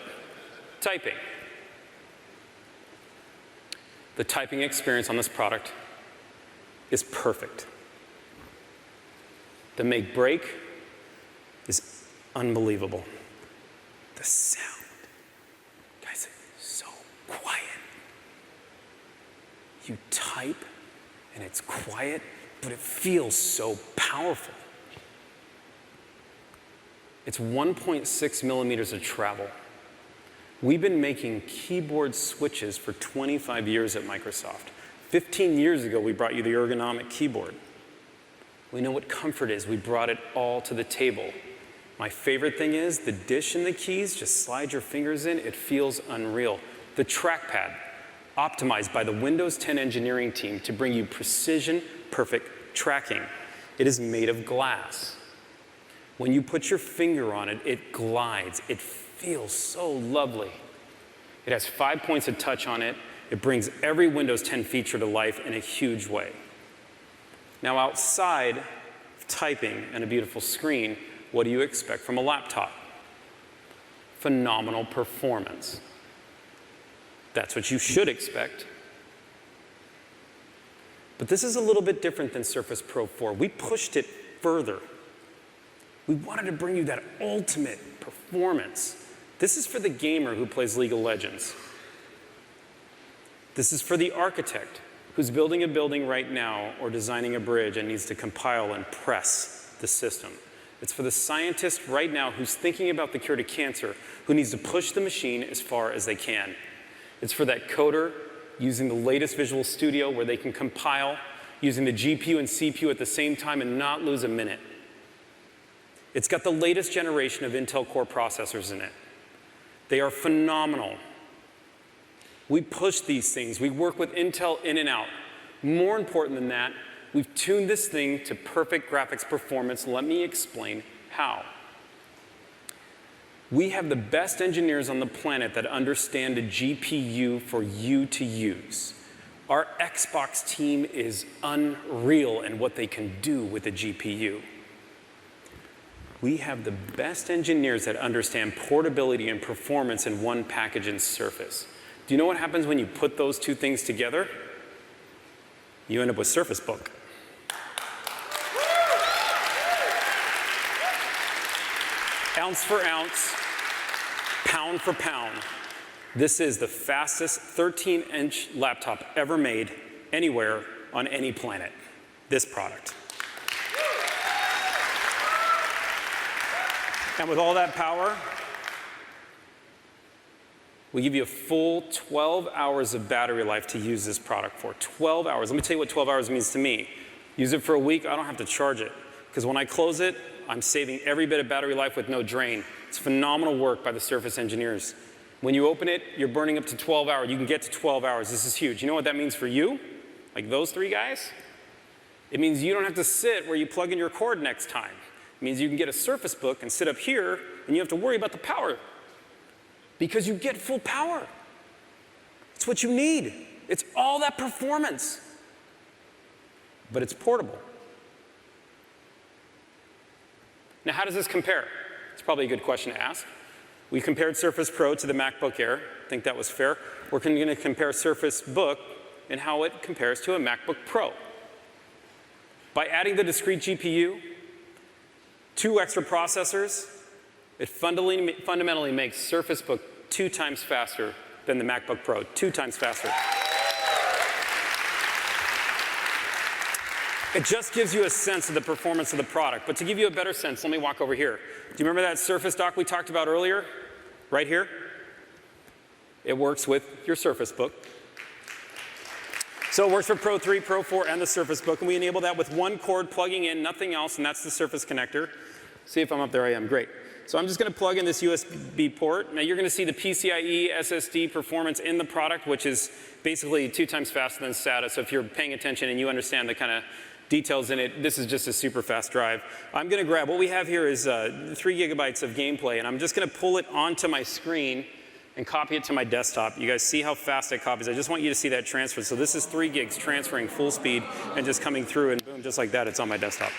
typing. The typing experience on this product is perfect. The make break is unbelievable. The sound, guys, it's so quiet. You type and it's quiet, but it feels so powerful. It's 1.6 millimeters of travel. We've been making keyboard switches for 25 years at Microsoft. 15 years ago, we brought you the ergonomic keyboard. We know what comfort is. We brought it all to the table. My favorite thing is the dish and the keys, just slide your fingers in, it feels unreal. The trackpad, optimized by the Windows 10 engineering team to bring you precision, perfect tracking. It is made of glass. When you put your finger on it, it glides. It feels so lovely. It has 5 points of touch on it. It brings every Windows 10 feature to life in a huge way. Now, outside of typing and a beautiful screen, what do you expect from a laptop? Phenomenal performance. That's what you should expect. But this is a little bit different than Surface Pro 4. We pushed it further. We wanted to bring you that ultimate performance. This is for the gamer who plays League of Legends. This is for the architect who's building a building right now or designing a bridge and needs to compile and press the system. It's for the scientist right now who's thinking about the cure to cancer, who needs to push the machine as far as they can. It's for that coder using the latest Visual Studio where they can compile using the GPU and CPU at the same time and not lose a minute. It's got the latest generation of Intel Core processors in it. They are phenomenal. We push these things. We work with Intel in and out. More important than that, we've tuned this thing to perfect graphics performance. Let me explain how. We have the best engineers on the planet that understand a GPU for you to use. Our Xbox team is unreal in what they can do with a GPU. We have the best engineers that understand portability and performance in one package in Surface. Do you know what happens when you put those two things together? You end up with Surface Book. Ounce for ounce, pound for pound, this is the fastest 13-inch laptop ever made anywhere on any planet, this product. And with all that power, we give you a full 12 hours of battery life to use this product for. 12 hours. Let me tell you what 12 hours means to me. Use it for a week, I don't have to charge it. Because when I close it, I'm saving every bit of battery life with no drain. It's phenomenal work by the Surface engineers. When you open it, you're burning up to 12 hours. You can get to 12 hours. This is huge. You know what that means for you? Like those three guys? It means you don't have to sit where you plug in your cord next time. It means you can get a Surface Book and sit up here, and you have to worry about the power. Because you get full power. It's what you need. It's all that performance. But it's portable. Now, how does this compare? It's probably a good question to ask. We compared Surface Pro to the MacBook Air. I think that was fair. We're going to compare Surface Book and how it compares to a MacBook Pro. By adding the discrete GPU, 2 extra processors, it fundamentally makes Surface Book 2 times faster than the MacBook Pro, 2 times faster. It just gives you a sense of the performance of the product. But to give you a better sense, let me walk over here. Do you remember that Surface dock we talked about earlier? Right here? It works with your Surface Book. So it works for Pro 3, Pro 4, and the Surface Book. And we enable that with one cord plugging in, nothing else, and that's the Surface connector. See if I'm up there, I am, great. So I'm just going to plug in this USB port. Now you're going to see the PCIe SSD performance in the product, which is basically 2 times faster than SATA. So if you're paying attention and you understand the kind of details in it, this is just a super fast drive. I'm going to grab, what we have here is 3 gigabytes of gameplay, and I'm just going to pull it onto my screen and copy it to my desktop. You guys see how fast it copies. I just want you to see that transfer. So this is 3 gigs transferring full speed and just coming through, and boom, just like that, it's on my desktop.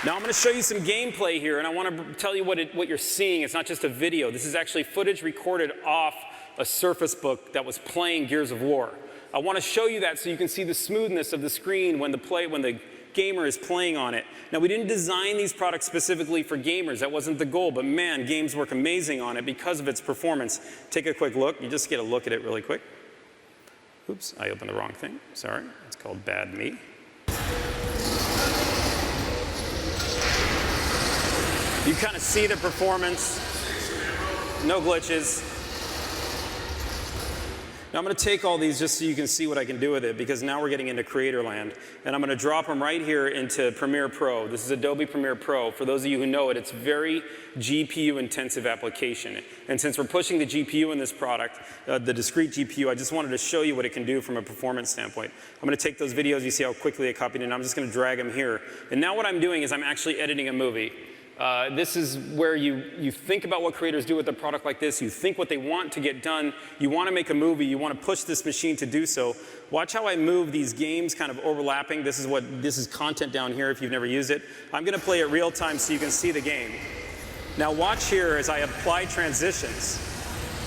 Now I'm going to show you some gameplay here, and I want to tell you what you're seeing. It's not just a video. This is actually footage recorded off a Surface Book that was playing Gears of War. I want to show you that so you can see the smoothness of the screen when the gamer is playing on it. Now, we didn't design these products specifically for gamers. That wasn't the goal, but man, games work amazing on it because of its performance. Take a quick look. You just get a look at it really quick. Oops, I opened the wrong thing. Sorry. It's called Bad Me. You kind of see the performance. No glitches. Now I'm going to take all these just so you can see what I can do with it, because now we're getting into creator land. And I'm going to drop them right here into Premiere Pro. This is Adobe Premiere Pro. For those of you who know it, it's very GPU intensive application. And since we're pushing the GPU in this product, the discrete GPU, I just wanted to show you what it can do from a performance standpoint. I'm going to take those videos, you see how quickly I copied it, and I'm just going to drag them here. And now what I'm doing is I'm actually editing a movie. This is where you think about what creators do with a product like this. You think what they want to get done. You want to make a movie. You want to push this machine to do so. Watch how I move these games kind of overlapping. This is content down here if you've never used it. I'm going to play it real time so you can see the game. Now watch here as I apply transitions.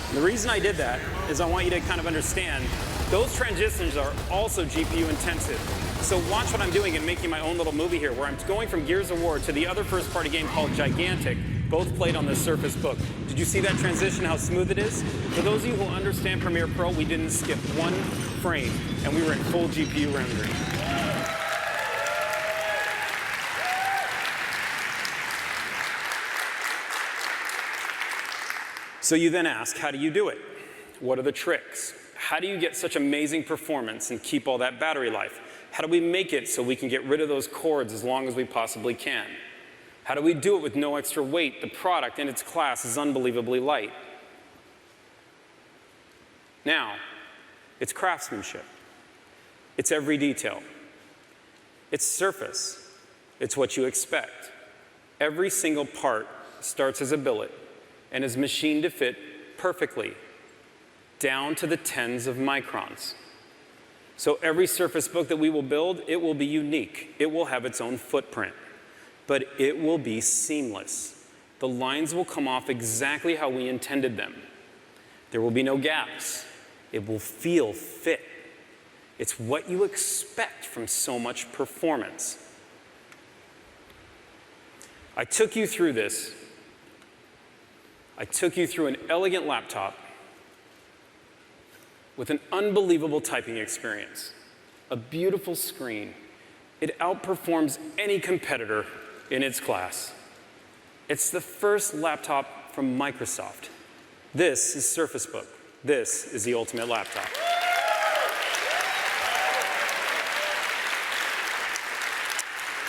And the reason I did that is I want you to kind of understand those transitions are also GPU intensive. So watch what I'm doing and making my own little movie here, where I'm going from Gears of War to the other first-party game called Gigantic, both played on the Surface Book. Did you see that transition, how smooth it is? For those of you who understand Premiere Pro, we didn't skip one frame, and we were in full GPU rendering. So you then ask, how do you do it? What are the tricks? How do you get such amazing performance and keep all that battery life? How do we make it so we can get rid of those cords as long as we possibly can? How do we do it with no extra weight? The product in its class is unbelievably light. Now, it's craftsmanship. It's every detail. It's surface. It's what you expect. Every single part starts as a billet and is machined to fit perfectly, down to the tens of microns. So every Surface Book that we will build, it will be unique. It will have its own footprint, but it will be seamless. The lines will come off exactly how we intended them. There will be no gaps. It will feel fit. It's what you expect from so much performance. I took you through this. I took you through an elegant laptop with an unbelievable typing experience, a beautiful screen. It outperforms any competitor in its class. It's the first laptop from Microsoft. This is Surface Book. This is the ultimate laptop.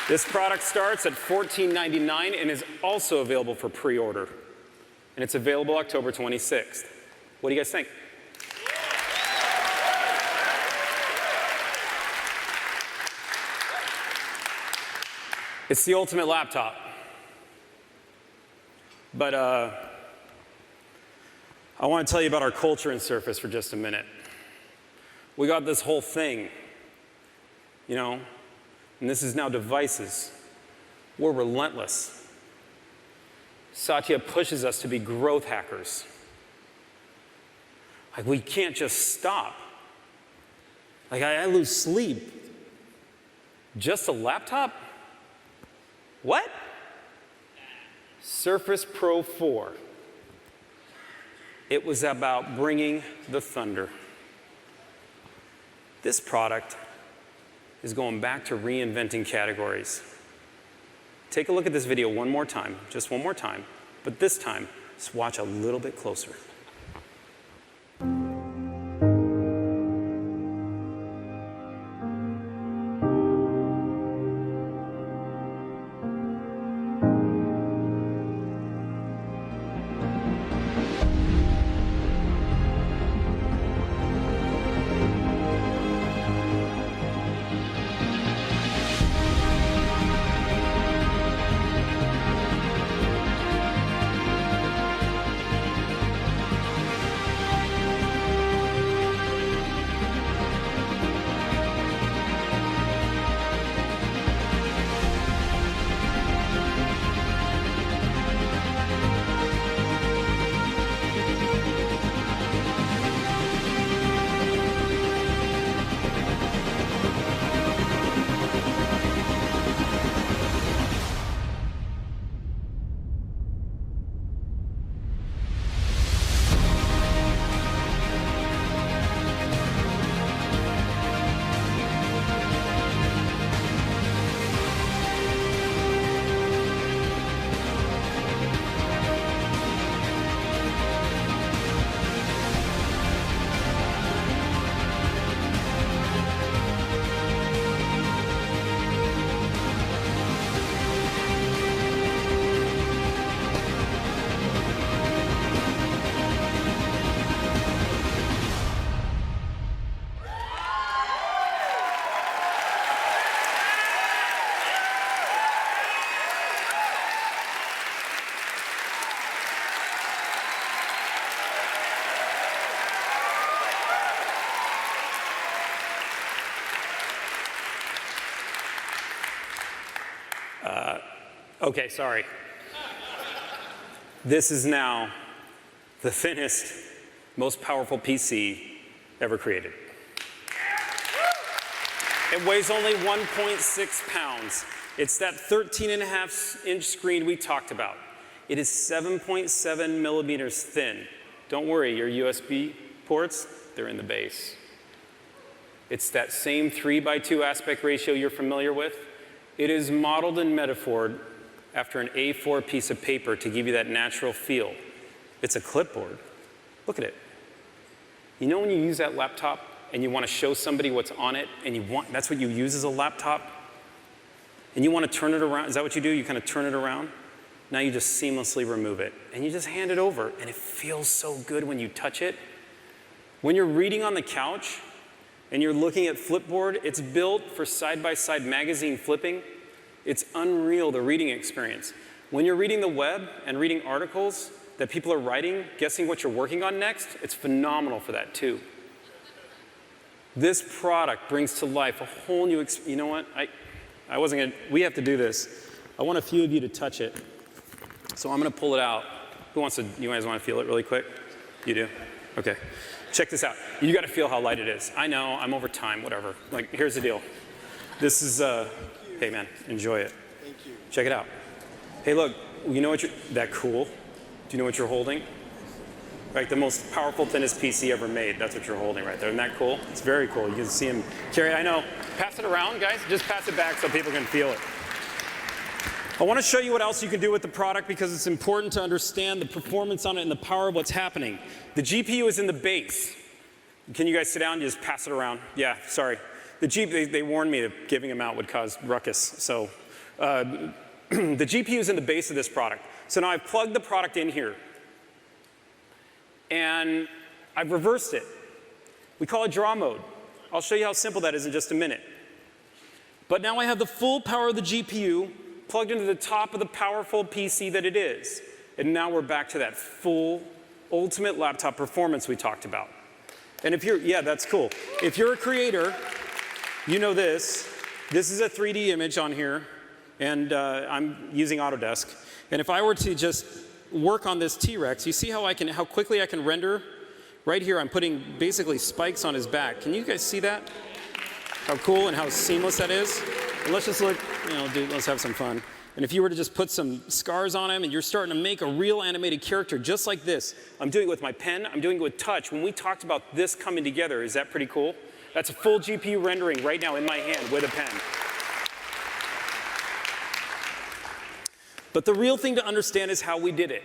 This product starts at $14.99 and is also available for pre-order. And it's available October 26th. What do you guys think? It's the ultimate laptop. But I want to tell you about our culture in Surface for just a minute. We got this whole thing, you know, and this is now devices. We're relentless. Satya pushes us to be growth hackers. Like, we can't just stop. Like, I lose sleep. Just a laptop? What? Surface Pro 4. It was about bringing the thunder. This product is going back to reinventing categories. Take a look at this video one more time, just one more time, but this time, just watch a little bit closer. Okay, sorry. This is now the thinnest, most powerful PC ever created. It weighs only 1.6 pounds. It's that 13.5-inch screen we talked about. It is 7.7 millimeters thin. Don't worry, your USB ports, they're in the base. It's that same 3:2 aspect ratio you're familiar with. It is modeled and metaphored after an A4 piece of paper to give you that natural feel. It's a clipboard. Look at it. You know when you use that laptop and you want to show somebody what's on it, and that's what you use as a laptop? And you want to turn it around, is that what you do? You kind of turn it around? Now you just seamlessly remove it, and you just hand it over, and it feels so good when you touch it. When you're reading on the couch, and you're looking at Flipboard, it's built for side-by-side magazine flipping. It's unreal, the reading experience. When you're reading the web and reading articles that people are writing, guessing what you're working on next, it's phenomenal for that too. This product brings to life a whole new experience. You know what? I wasn't gonna, we have to do this. I want a few of you to touch it. So I'm gonna pull it out. Who wants to, you guys wanna feel it really quick? You do? Okay. Check this out. You gotta feel how light it is. I know, I'm over time, whatever. Like, here's the deal. This is, hey man, enjoy it. Thank you. Check it out. Hey look, you know what that cool? Do you know what you're holding? Like the most powerful, thinnest PC ever made. That's what you're holding right there. Isn't that cool? It's very cool. You can see him carry, I know. Pass it around, guys. Just pass it back so people can feel it. I want to show you what else you can do with the product because it's important to understand the performance on it and the power of what's happening. The GPU is in the base. Can you guys sit down and just pass it around? Yeah, sorry. They warned me that giving them out would cause ruckus. So the GPU is in the base of this product. So now I've plugged the product in here. And I've reversed it. We call it draw mode. I'll show you how simple that is in just a minute. But now I have the full power of the GPU plugged into the top of the powerful PC that it is. And now we're back to that full, ultimate laptop performance we talked about. And if you're, yeah, that's cool. If you're a creator, you know this. This is a 3D image on here, and I'm using Autodesk. And if I were to just work on this T-Rex, you see how quickly I can render? Right here, I'm putting basically spikes on his back. Can you guys see that? How cool and how seamless that is? And let's just look, dude, let's have some fun. And if you were to just put some scars on him and you're starting to make a real animated character just like this, I'm doing it with my pen, I'm doing it with touch. When we talked about this coming together, is that pretty cool? That's a full GPU rendering right now in my hand with a pen. But the real thing to understand is how we did it.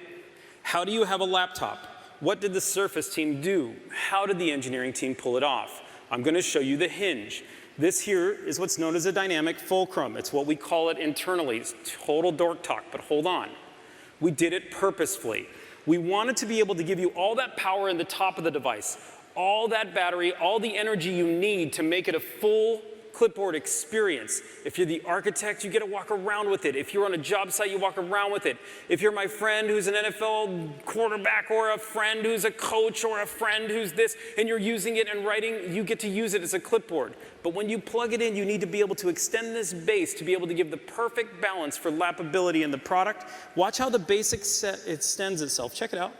How do you have a laptop? What did the Surface team do? How did the engineering team pull it off? I'm going to show you the hinge. This here is what's known as a dynamic fulcrum. It's what we call it internally. It's total dork talk, but hold on. We did it purposefully. We wanted to be able to give you all that power in the top of the device, all that battery, all the energy you need to make it a full clipboard experience. If you're the architect, you get to walk around with it. If you're on a job site, you walk around with it. If you're my friend who's an NFL quarterback or a friend who's a coach or a friend who's this, and you're using it and writing, you get to use it as a clipboard. But when you plug it in, you need to be able to extend this base to be able to give the perfect balance for lappability in the product. Watch how the base extends itself. Check it out.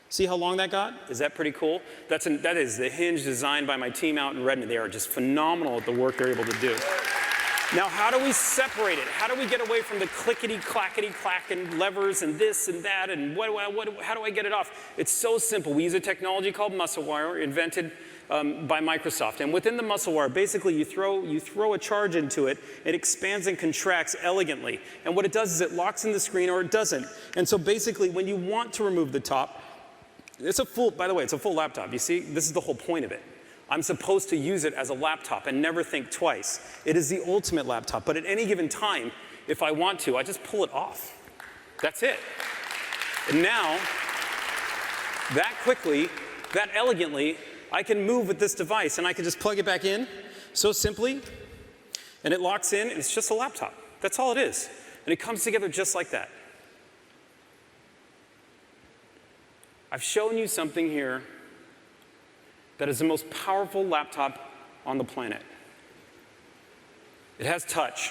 See how long that got? Is that pretty cool? That is the hinge designed by my team out in Redmond. They are just phenomenal at the work they're able to do. Now, how do we separate it? How do we get away from the clickety-clackety-clack and levers and this and that and how do I get it off? It's so simple. We use a technology called MuscleWire, invented by Microsoft. And within the MuscleWire, basically you throw a charge into it, it expands and contracts elegantly. And what it does is it locks in the screen or it doesn't. And so basically when you want to remove the top, by the way, it's a full laptop. You see, this is the whole point of it. I'm supposed to use it as a laptop and never think twice. It is the ultimate laptop, but at any given time, if I want to, I just pull it off. That's it. And now, that quickly, that elegantly, I can move with this device and I can just plug it back in so simply, and it locks in, and it's just a laptop. That's all it is. And it comes together just like that. I've shown you something here that is the most powerful laptop on the planet. It has touch.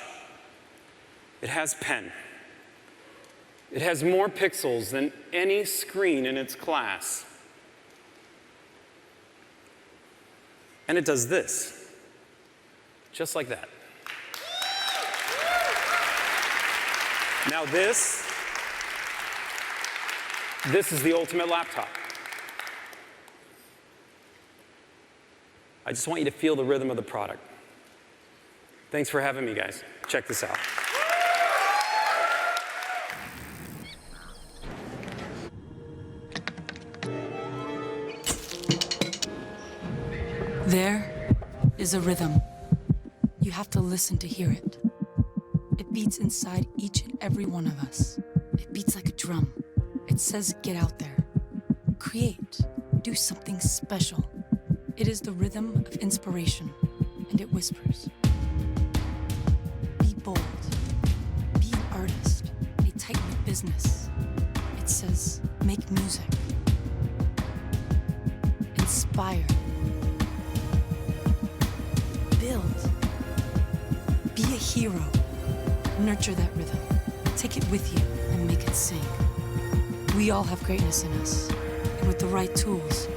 It has pen. It has more pixels than any screen in its class. And it does this, just like that. Now this is the ultimate laptop. I just want you to feel the rhythm of the product. Thanks for having me, guys. Check this out. There is a rhythm. You have to listen to hear it. It beats inside each and every one of us. It beats like a drum. It says, get out there. Create. Do something special. It is the rhythm of inspiration, and it whispers. Be bold. Be an artist. A tight-knit business. It says, make music. Inspire. Build. Be a hero. Nurture that rhythm. Take it with you and make it sing. We all have greatness in us, and with the right tools,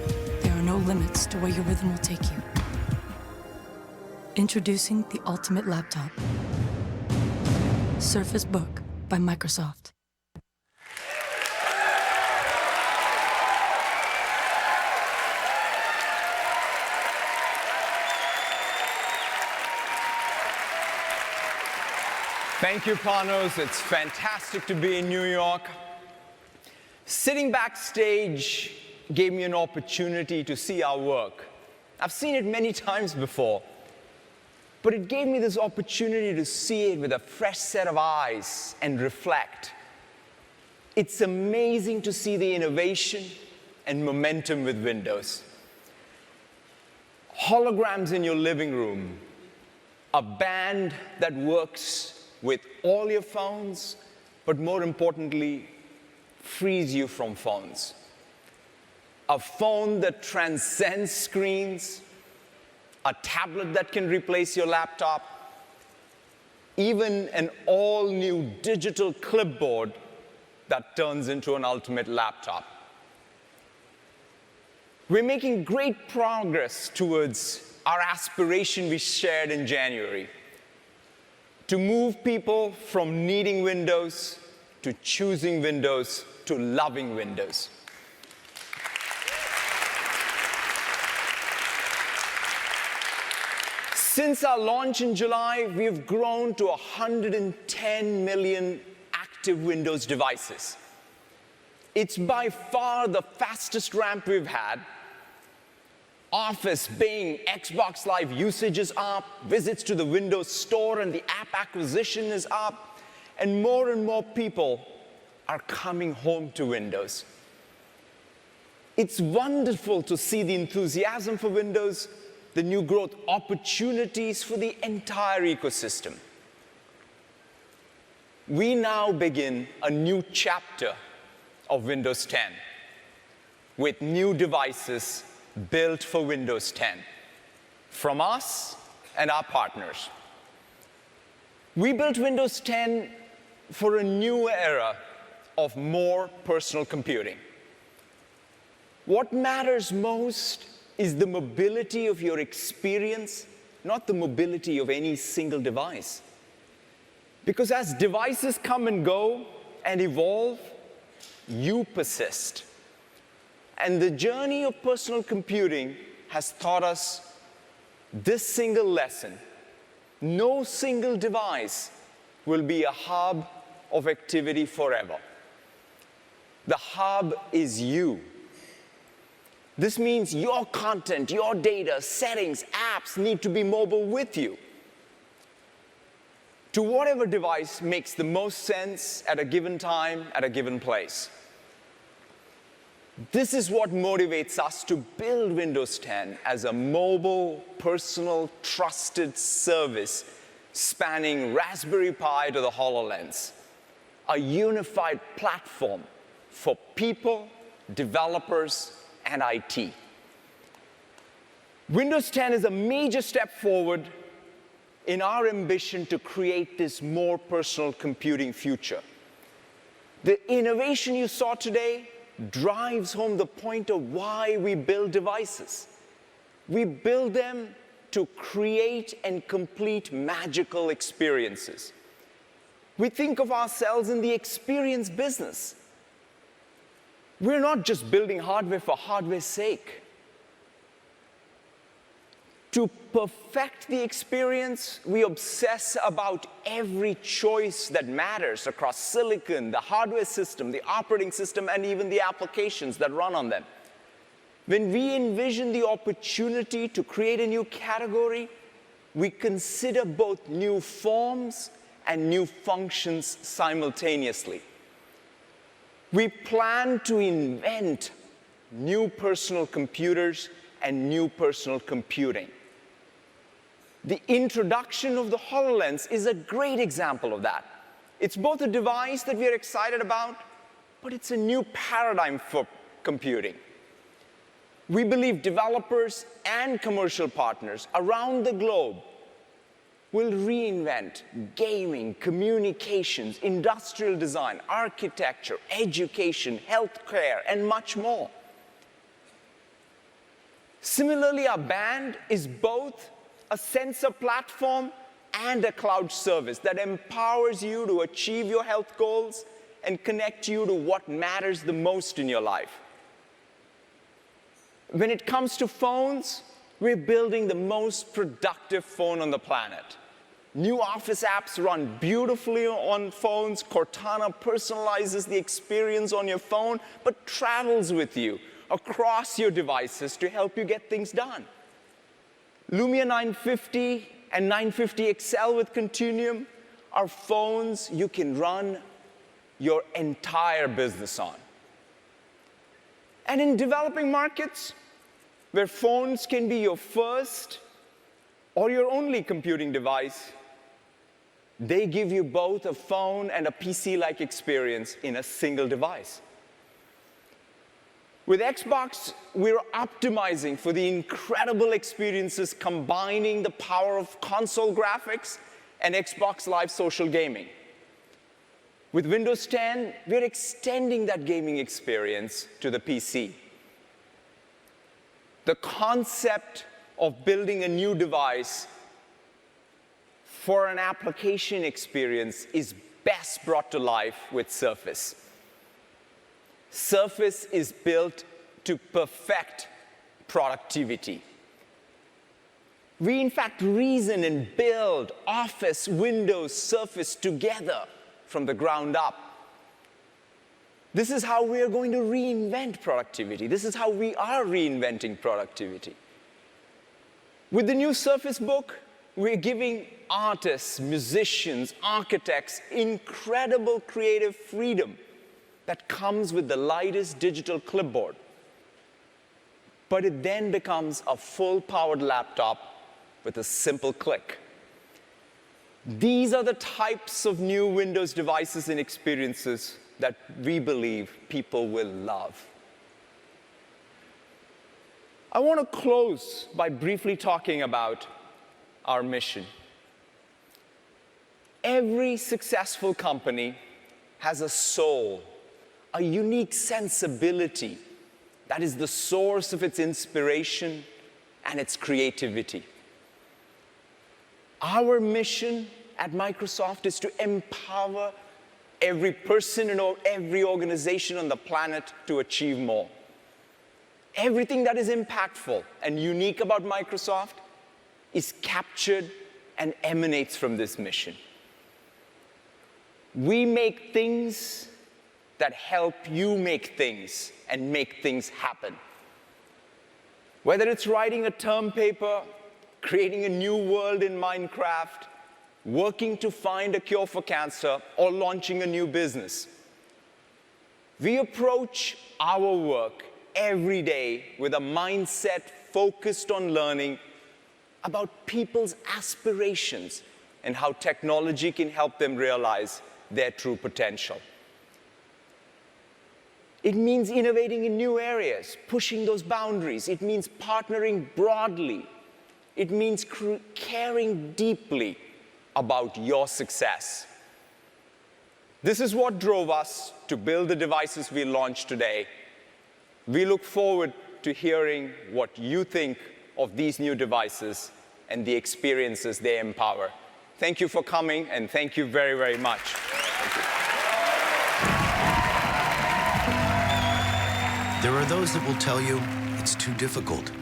there are no limits to where your rhythm will take you. Introducing the ultimate laptop. Surface Book by Microsoft. Thank you, Panos. It's fantastic to be in New York. Sitting backstage gave me an opportunity to see our work. I've seen it many times before, but it gave me this opportunity to see it with a fresh set of eyes and reflect. It's amazing to see the innovation and momentum with Windows. Holograms in your living room, a band that works with all your phones, but more importantly, frees you from phones. A phone that transcends screens, a tablet that can replace your laptop, even an all-new digital clipboard that turns into an ultimate laptop. We're making great progress towards our aspiration we shared in January, to move people from needing Windows to choosing Windows to loving Windows. Since our launch in July, we've grown to 110 million active Windows devices. It's by far the fastest ramp we've had. Office, Bing, Xbox Live usage is up, visits to the Windows Store and the app acquisition is up, and more people are coming home to Windows. It's wonderful to see the enthusiasm for Windows, the new growth opportunities for the entire ecosystem. We now begin a new chapter of Windows 10 with new devices built for Windows 10 from us and our partners. We built Windows 10 for a new era of more personal computing. What matters most is the mobility of your experience, not the mobility of any single device. Because as devices come and go and evolve, you persist. And the journey of personal computing has taught us this single lesson. No single device will be a hub of activity forever. The hub is you. This means your content, your data, settings, apps need to be mobile with you to whatever device makes the most sense at a given time, at a given place. This is what motivates us to build Windows 10 as a mobile, personal, trusted service spanning Raspberry Pi to the HoloLens, a unified platform for people, developers, and IT. Windows 10 is a major step forward in our ambition to create this more personal computing future. The innovation you saw today drives home the point of why we build devices. We build them to create and complete magical experiences. We think of ourselves in the experience business. We're not just building hardware for hardware's sake. To perfect the experience, we obsess about every choice that matters across silicon, the hardware system, the operating system, and even the applications that run on them. When we envision the opportunity to create a new category, we consider both new forms and new functions simultaneously. We plan to invent new personal computers and new personal computing. The introduction of the HoloLens is a great example of that. It's both a device that we are excited about, but it's a new paradigm for computing. We believe developers and commercial partners around the globe will reinvent gaming, communications, industrial design, architecture, education, healthcare, and much more. Similarly, our band is both a sensor platform and a cloud service that empowers you to achieve your health goals and connect you to what matters the most in your life. When it comes to phones, we're building the most productive phone on the planet. New Office apps run beautifully on phones. Cortana personalizes the experience on your phone, but travels with you across your devices to help you get things done. Lumia 950 and 950 XL with Continuum are phones you can run your entire business on. And in developing markets, where phones can be your first or your only computing device, they give you both a phone and a PC-like experience in a single device. With Xbox, we're optimizing for the incredible experiences combining the power of console graphics and Xbox Live social gaming. With Windows 10, we're extending that gaming experience to the PC. The concept of building a new device for an application experience is best brought to life with Surface. Surface is built to perfect productivity. We, in fact, reason and build Office, Windows, Surface together from the ground up. This is how we are going to reinvent productivity. This is how we are reinventing productivity. With the new Surface Book, we're giving artists, musicians, architects incredible creative freedom that comes with the lightest digital clipboard. But it then becomes a full-powered laptop with a simple click. These are the types of new Windows devices and experiences that we believe people will love. I want to close by briefly talking about our mission. Every successful company has a soul, a unique sensibility that is the source of its inspiration and its creativity. Our mission at Microsoft is to empower every person and every organization on the planet to achieve more. Everything that is impactful and unique about Microsoft is captured and emanates from this mission. We make things that help you make things and make things happen. Whether it's writing a term paper, creating a new world in Minecraft, working to find a cure for cancer, or launching a new business. We approach our work every day with a mindset focused on learning about people's aspirations and how technology can help them realize their true potential. It means innovating in new areas, pushing those boundaries. It means partnering broadly. It means caring deeply about your success. This is what drove us to build the devices we launched today. We look forward to hearing what you think of these new devices and the experiences they empower. Thank you for coming, and thank you very, very much. There are those that will tell you it's too difficult,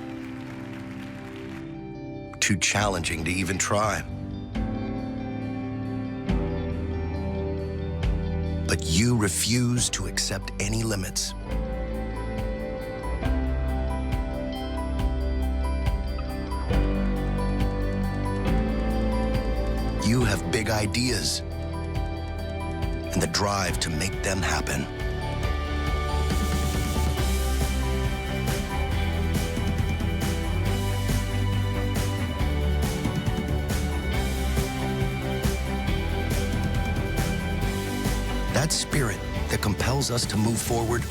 too challenging to even try. But you refuse to accept any limits. You have big ideas and the drive to make them happen. That spirit that compels us to move forward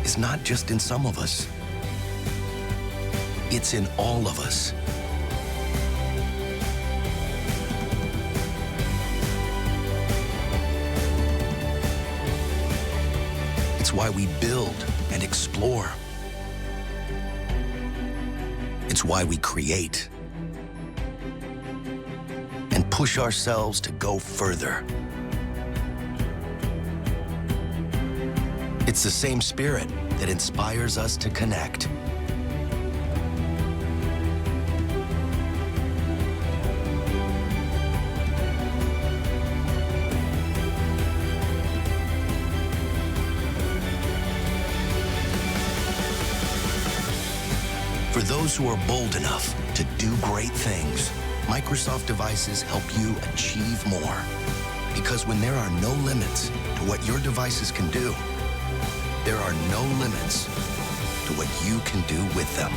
is not just in some of us. It's in all of us. It's why we build and explore. It's why we create and push ourselves to go further. It's the same spirit that inspires us to connect. For those who are bold enough to do great things, Microsoft devices help you achieve more. Because when there are no limits to what your devices can do, there are no limits to what you can do with them.